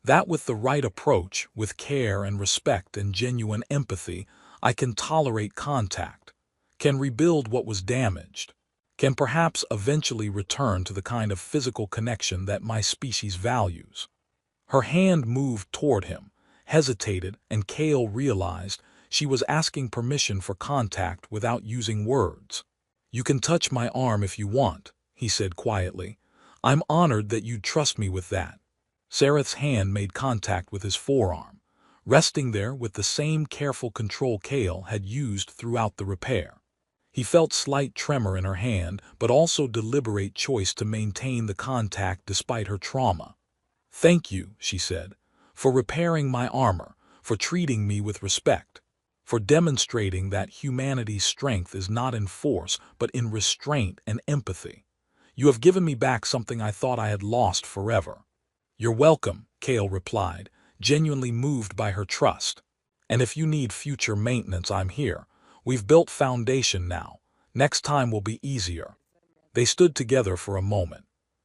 That with the right approach, with care and respect and genuine empathy, I can tolerate contact, can rebuild what was damaged, can perhaps eventually return to the kind of physical connection that my species values." Her hand moved toward him, hesitated, and Kale realized she was asking permission for contact without using words. "You can touch my arm if you want," he said quietly. "I'm honored that you'd trust me with that." Sareth's hand made contact with his forearm, resting there with the same careful control Kale had used throughout the repair. He felt slight tremor in her hand, but also deliberate choice to maintain the contact despite her trauma. "Thank you," she said, "for repairing my armor, for treating me with respect, for demonstrating that humanity's strength is not in force but in restraint and empathy. You have given me back something I thought I had lost forever." "You're welcome," Kale replied, genuinely moved by her trust. "And if you need future maintenance, I'm here. We've built foundation now. Next time will be easier." They stood together for a moment.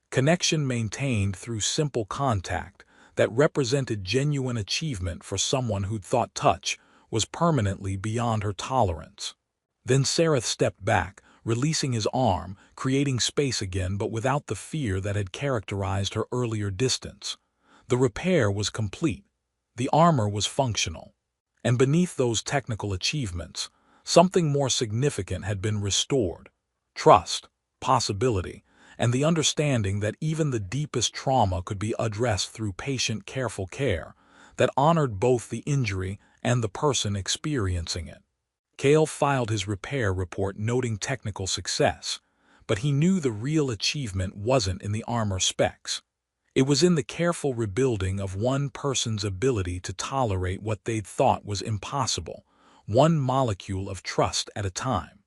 Connection maintained through simple contact that represented genuine achievement for someone who'd thought touch was permanently beyond her tolerance. Then Sareth stepped back, releasing his arm, creating space again but without the fear that had characterized her earlier distance. The repair was complete. The armor was functional. And beneath those technical achievements, something more significant had been restored: trust, possibility, and the understanding that even the deepest trauma could be addressed through patient, careful care that honored both the injury and the person experiencing it. Kale filed his repair report noting technical success, but he knew the real achievement wasn't in the armor specs. It was in the careful rebuilding of one person's ability to tolerate what they'd thought was impossible, one molecule of trust at a time.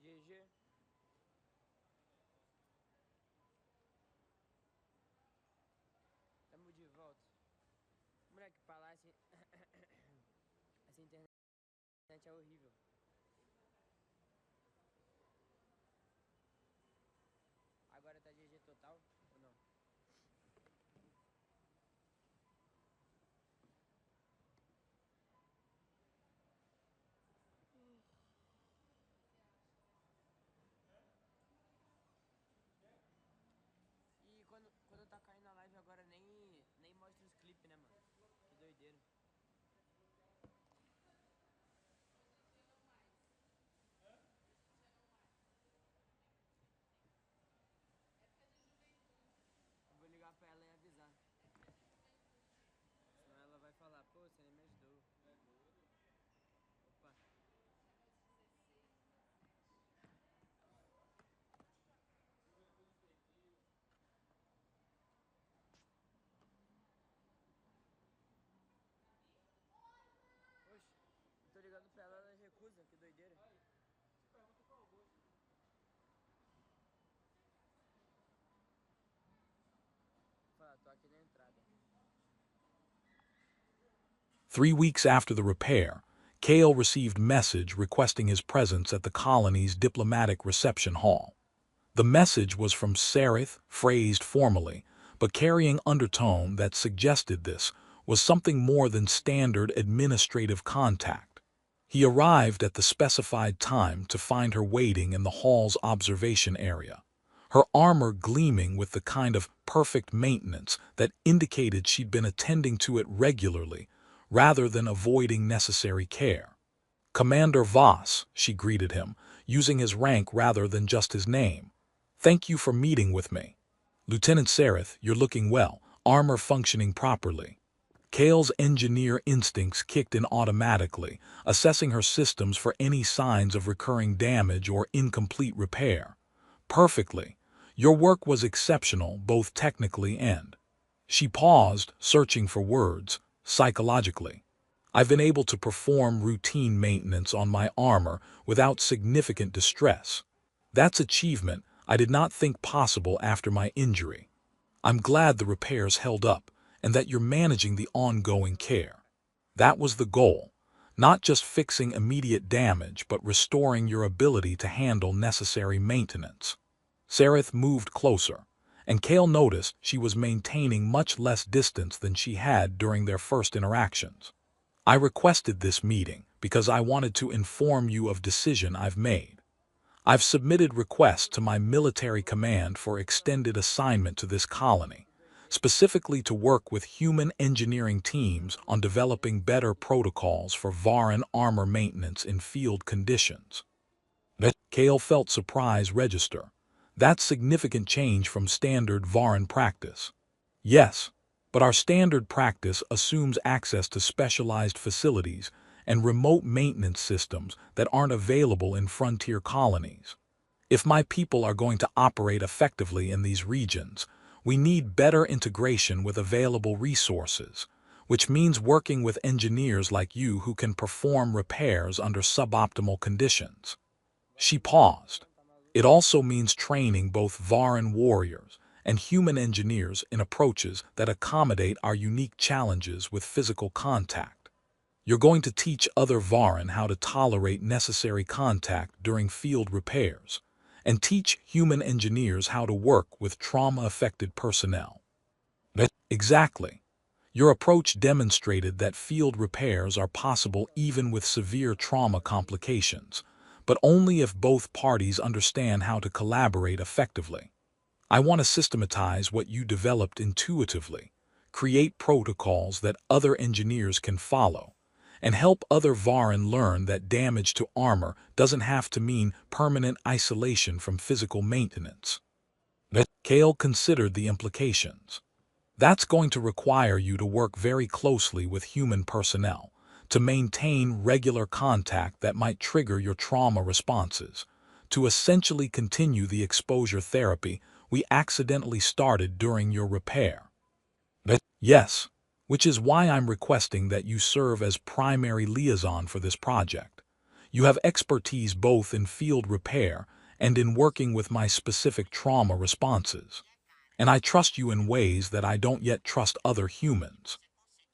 GG, tamo de volta. Moleque, pra lá essa internet é horrível. Agora tá GG total ou não? E quando tá caindo a live agora nem mostra os clipes, né, mano? Que doideira. 3 weeks after the repair, Kale received message requesting his presence at the colony's diplomatic reception hall. The message was from Sereth, phrased formally, but carrying undertone that suggested this was something more than standard administrative contact. He arrived at the specified time to find her waiting in the hall's observation area, her armor gleaming with the kind of perfect maintenance that indicated she'd been attending to it regularly rather than avoiding necessary care. "Commander Voss," she greeted him, using his rank rather than just his name. "Thank you for meeting with me. Lieutenant Sereth, you're looking well, armor functioning properly." Kale's engineer instincts kicked in automatically, assessing her systems for any signs of recurring damage or incomplete repair. "Perfectly. Your work was exceptional, both technically and—" She paused, searching for words, "psychologically. I've been able to perform routine maintenance on my armor without significant distress. That's achievement I did not think possible after my injury. I'm glad the repairs held up and that you're managing the ongoing care. That was the goal, not just fixing immediate damage but restoring your ability to handle necessary maintenance." Sereth moved closer, and Kale noticed she was maintaining much less distance than she had during their first interactions. "I requested this meeting because I wanted to inform you of decision I've made. I've submitted requests to my military command for extended assignment to this colony, specifically to work with human engineering teams on developing better protocols for Varan armor maintenance in field conditions." Kale felt surprise register. That's significant change from standard Varan practice. "Yes, but our standard practice assumes access to specialized facilities and remote maintenance systems that aren't available in frontier colonies. If my people are going to operate effectively in these regions, we need better integration with available resources, which means working with engineers like you who can perform repairs under suboptimal conditions." She paused. "It also means training both Varan warriors and human engineers in approaches that accommodate our unique challenges with physical contact. You're going to teach other Varan how to tolerate necessary contact during field repairs, and teach human engineers how to work with trauma-affected personnel." "Exactly. Your approach demonstrated that field repairs are possible even with severe trauma complications, but only if both parties understand how to collaborate effectively. I want to systematize what you developed intuitively, create protocols that other engineers can follow, and help other Varan learn that damage to armor doesn't have to mean permanent isolation from physical maintenance." Kale considered the implications. "That's going to require you to work very closely with human personnel to maintain regular contact that might trigger your trauma responses, to essentially continue the exposure therapy we accidentally started during your repair." "Yes, which is why I'm requesting that you serve as primary liaison for this project. You have expertise both in field repair and in working with my specific trauma responses, and I trust you in ways that I don't yet trust other humans."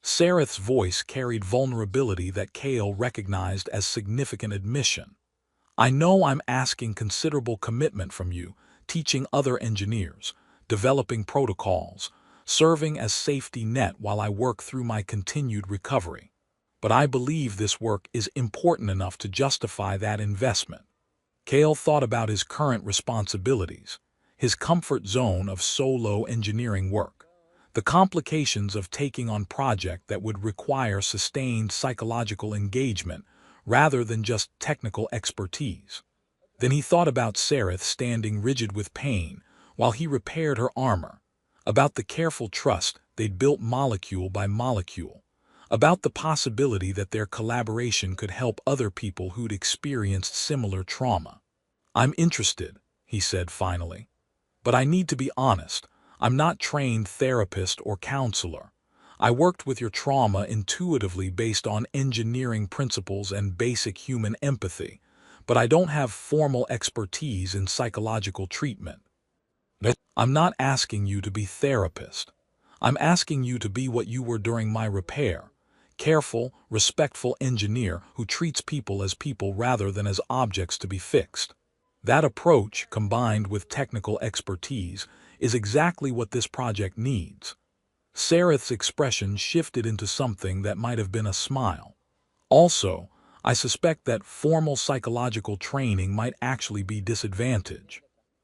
Sereth's voice carried vulnerability that Kale recognized as significant admission. "I know I'm asking considerable commitment from you, teaching other engineers, developing protocols, serving as safety net while I work through my continued recovery. But I believe this work is important enough to justify that investment." Kale thought about his current responsibilities, his comfort zone of solo engineering work, the complications of taking on project that would require sustained psychological engagement rather than just technical expertise. Then he thought about Sereth standing rigid with pain while he repaired her armor, about the careful trust they'd built molecule by molecule, about the possibility that their collaboration could help other people who'd experienced similar trauma. "I'm interested," he said finally. "But I need to be honest, I'm not trained therapist or counselor. I worked with your trauma intuitively based on engineering principles and basic human empathy, but I don't have formal expertise in psychological treatment." "I'm not asking you to be therapist. I'm asking you to be what you were during my repair, careful, respectful engineer who treats people as people rather than as objects to be fixed. That approach, combined with technical expertise, is exactly what this project needs. Sareth's expression shifted into something that might have been a smile. Also, I suspect that formal psychological training might actually be disadvantaged.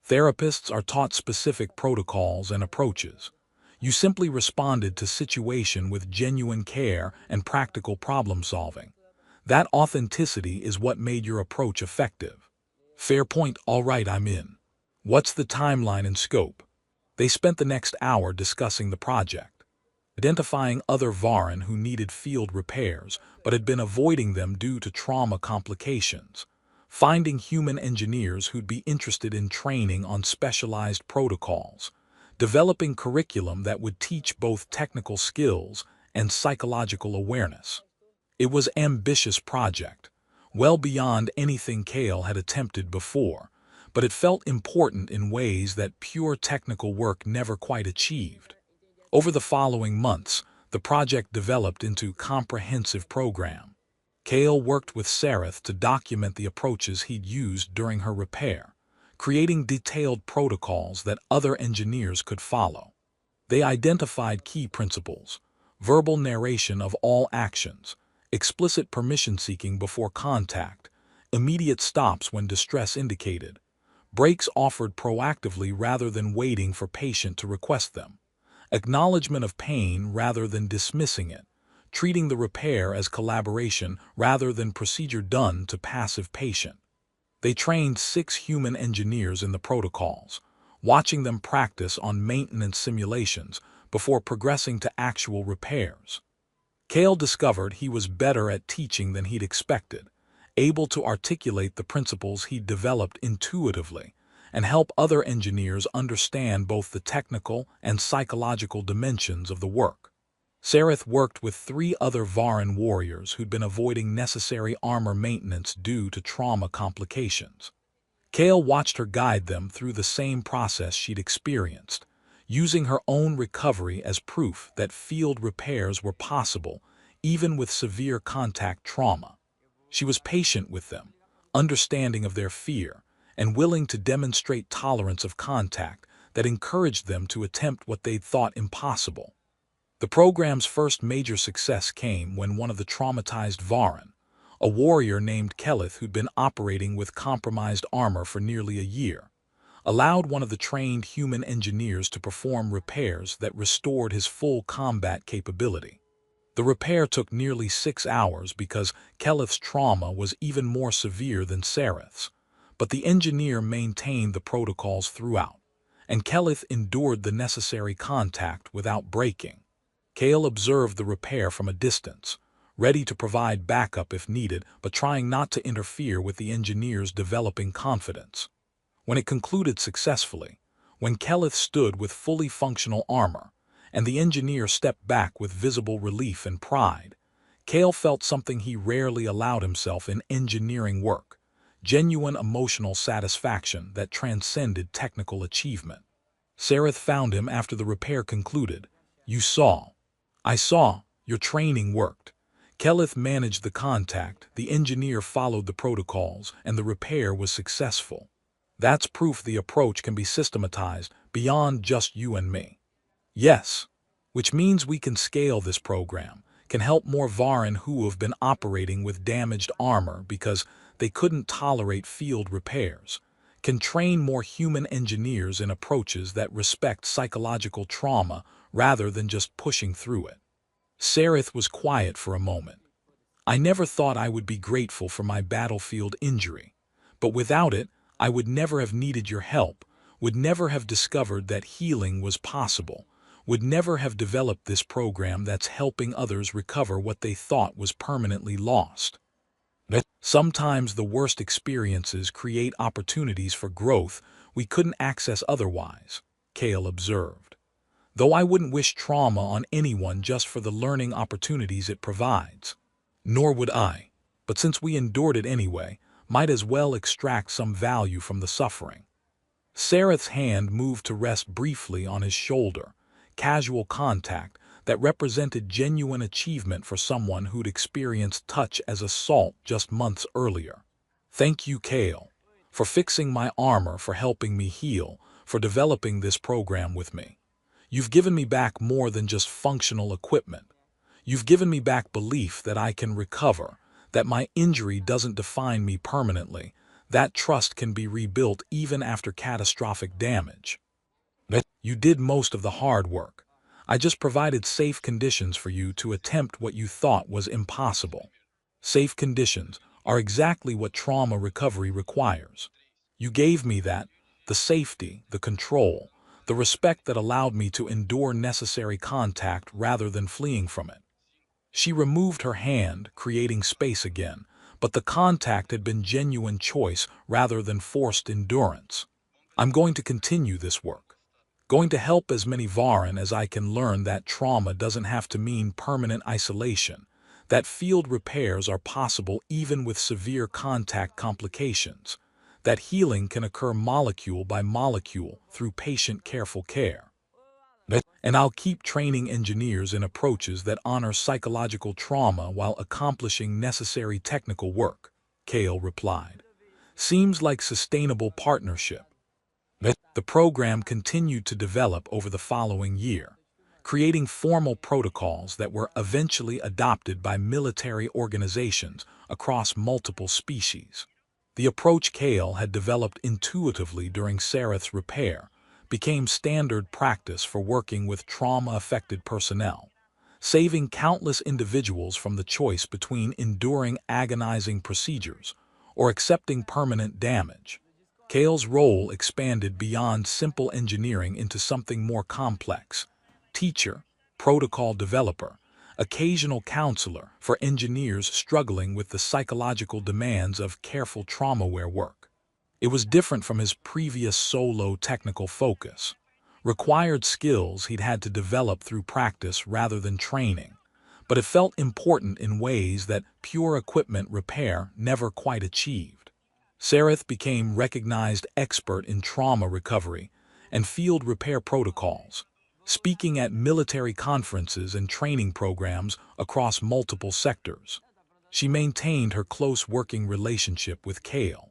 Therapists are taught specific protocols and approaches. You simply responded to situation with genuine care and practical problem solving. That authenticity is what made your approach effective. Fair point, all right, I'm in. What's the timeline and scope? They spent the next hour discussing the project, identifying other Varan who needed field repairs but had been avoiding them due to trauma complications, finding human engineers who'd be interested in training on specialized protocols, developing curriculum that would teach both technical skills and psychological awareness. It was an ambitious project, well beyond anything Kale had attempted before, but it felt important in ways that pure technical work never quite achieved. Over the following months, the project developed into a comprehensive program. Kale worked with Sareth to document the approaches he'd used during her repair, creating detailed protocols that other engineers could follow. They identified key principles: verbal narration of all actions, explicit permission seeking before contact, immediate stops when distress indicated, breaks offered proactively rather than waiting for patient to request them, acknowledgement of pain rather than dismissing it, treating the repair as collaboration rather than procedure done to passive patient. They trained 6 human engineers in the protocols, watching them practice on maintenance simulations before progressing to actual repairs. Kale discovered he was better at teaching than he'd expected, able to articulate the principles he'd developed intuitively and help other engineers understand both the technical and psychological dimensions of the work. Sareth worked with 3 other Varan warriors who'd been avoiding necessary armor maintenance due to trauma complications. Kale watched her guide them through the same process she'd experienced, using her own recovery as proof that field repairs were possible even with severe contact trauma. She was patient with them, understanding of their fear, and willing to demonstrate tolerance of contact that encouraged them to attempt what they'd thought impossible. The program's first major success came when one of the traumatized Varan, a warrior named Kelith who'd been operating with compromised armor for nearly a year, allowed one of the trained human engineers to perform repairs that restored his full combat capability. The repair took nearly 6 hours because Kelith's trauma was even more severe than Sareth's, but the engineer maintained the protocols throughout, and Kelith endured the necessary contact without breaking. Kale observed the repair from a distance, ready to provide backup if needed, but trying not to interfere with the engineer's developing confidence. When it concluded successfully, when Kelith stood with fully functional armor, and the engineer stepped back with visible relief and pride, Kale felt something he rarely allowed himself in engineering work: genuine emotional satisfaction that transcended technical achievement. Sareth found him after the repair concluded. I saw, your training worked. Kelith managed the contact, the engineer followed the protocols, and the repair was successful. That's proof the approach can be systematized beyond just you and me. Yes, which means we can scale this program, can help more Varan who have been operating with damaged armor because they couldn't tolerate field repairs, can train more human engineers in approaches that respect psychological trauma rather than just pushing through it. Sareth was quiet for a moment. I never thought I would be grateful for my battlefield injury, but without it, I would never have needed your help, would never have discovered that healing was possible, would never have developed this program that's helping others recover what they thought was permanently lost. Sometimes the worst experiences create opportunities for growth we couldn't access otherwise, Kale observed. Though I wouldn't wish trauma on anyone just for the learning opportunities it provides. Nor would I, but since we endured it anyway, might as well extract some value from the suffering. Sareth's hand moved to rest briefly on his shoulder, casual contact that represented genuine achievement for someone who'd experienced touch as assault just months earlier. Thank you, Kale, for fixing my armor, for helping me heal, for developing this program with me. You've given me back more than just functional equipment. You've given me back belief that I can recover, that my injury doesn't define me permanently, that trust can be rebuilt even after catastrophic damage. You did most of the hard work. I just provided safe conditions for you to attempt what you thought was impossible. Safe conditions are exactly what trauma recovery requires. You gave me that, the safety, the control, the respect that allowed me to endure necessary contact rather than fleeing from it. She removed her hand, creating space again, but the contact had been genuine choice rather than forced endurance. I'm going to continue this work. Going to help as many Varan as I can learn that trauma doesn't have to mean permanent isolation, that field repairs are possible even with severe contact complications, that healing can occur molecule by molecule through patient careful care. And I'll keep training engineers in approaches that honor psychological trauma while accomplishing necessary technical work, Kale replied. Seems like sustainable partnership. The program continued to develop over the following year, creating formal protocols that were eventually adopted by military organizations across multiple species. The approach Kale had developed intuitively during Sareth's repair became standard practice for working with trauma-affected personnel, saving countless individuals from the choice between enduring agonizing procedures or accepting permanent damage. Kale's role expanded beyond simple engineering into something more complex: teacher, protocol developer, occasional counselor for engineers struggling with the psychological demands of careful trauma-aware work. It was different from his previous solo technical focus. Required skills he'd had to develop through practice rather than training, but it felt important in ways that pure equipment repair never quite achieved. Sareth became recognized expert in trauma recovery and field repair protocols, speaking at military conferences and training programs across multiple sectors. She maintained her close working relationship with Kale,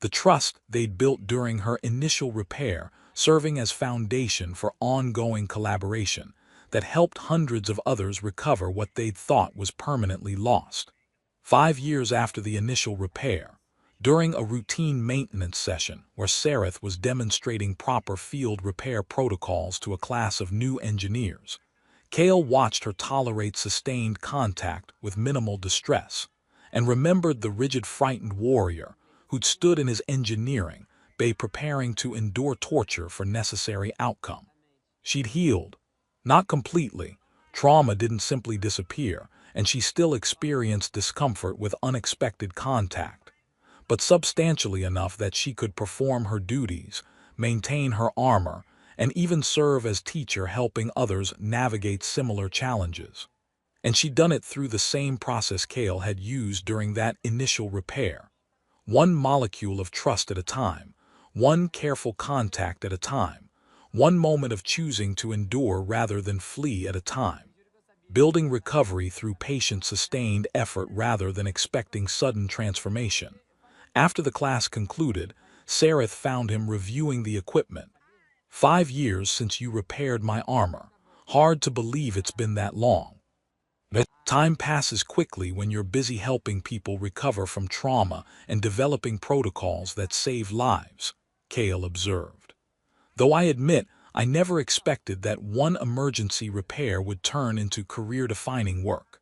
the trust they'd built during her initial repair serving as foundation for ongoing collaboration that helped hundreds of others recover what they'd thought was permanently lost. 5 years after the initial repair, during a routine maintenance session where Sareth was demonstrating proper field repair protocols to a class of new engineers, Kale watched her tolerate sustained contact with minimal distress and remembered the rigid, frightened warrior who'd stood in his engineering bay preparing to endure torture for necessary outcome. She'd healed. Not completely. Trauma didn't simply disappear, and she still experienced discomfort with unexpected contact, but substantially enough that she could perform her duties, maintain her armor, and even serve as teacher helping others navigate similar challenges. And she'd done it through the same process Kale had used during that initial repair. One molecule of trust at a time, one careful contact at a time, one moment of choosing to endure rather than flee at a time, building recovery through patient sustained effort rather than expecting sudden transformation. After the class concluded, Sareth found him reviewing the equipment. 5 years since you repaired my armor. Hard to believe it's been that long. Time passes quickly when you're busy helping people recover from trauma and developing protocols that save lives, Kale observed. Though I admit I never expected that one emergency repair would turn into career-defining work.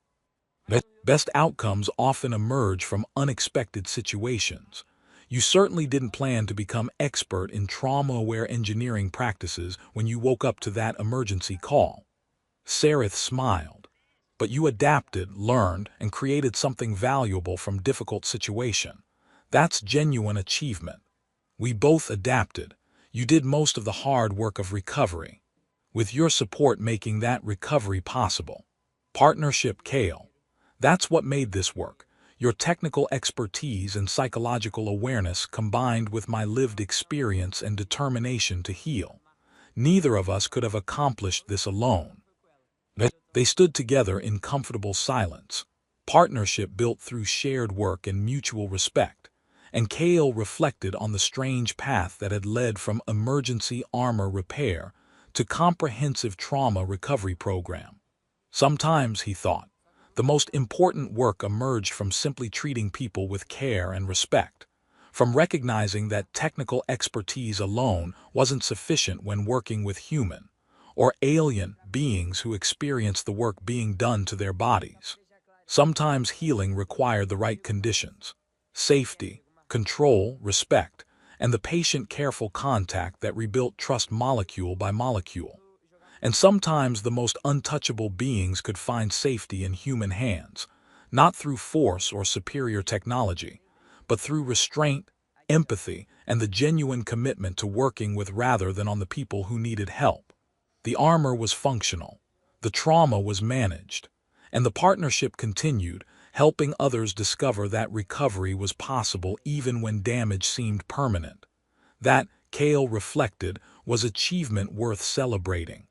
Best outcomes often emerge from unexpected situations. You certainly didn't plan to become expert in trauma-aware engineering practices when you woke up to that emergency call. Sareth smiled. But you adapted, learned, and created something valuable from difficult situation. That's genuine achievement. We both adapted. You did most of the hard work of recovery, with your support making that recovery possible. Partnership, Kale. That's what made this work. Your technical expertise and psychological awareness combined with my lived experience and determination to heal. Neither of us could have accomplished this alone. They stood together in comfortable silence, partnership built through shared work and mutual respect, and Cale reflected on the strange path that had led from emergency armor repair to comprehensive trauma recovery program. Sometimes, he thought, the most important work emerged from simply treating people with care and respect, from recognizing that technical expertise alone wasn't sufficient when working with human or alien beings who experience the work being done to their bodies. Sometimes healing required the right conditions: safety, control, respect, and the patient careful contact that rebuilt trust molecule by molecule. And sometimes the most untouchable beings could find safety in human hands, not through force or superior technology, but through restraint, empathy, and the genuine commitment to working with rather than on the people who needed help. The armor was functional, the trauma was managed, and the partnership continued, helping others discover that recovery was possible even when damage seemed permanent. That, Cale reflected, was achievement worth celebrating.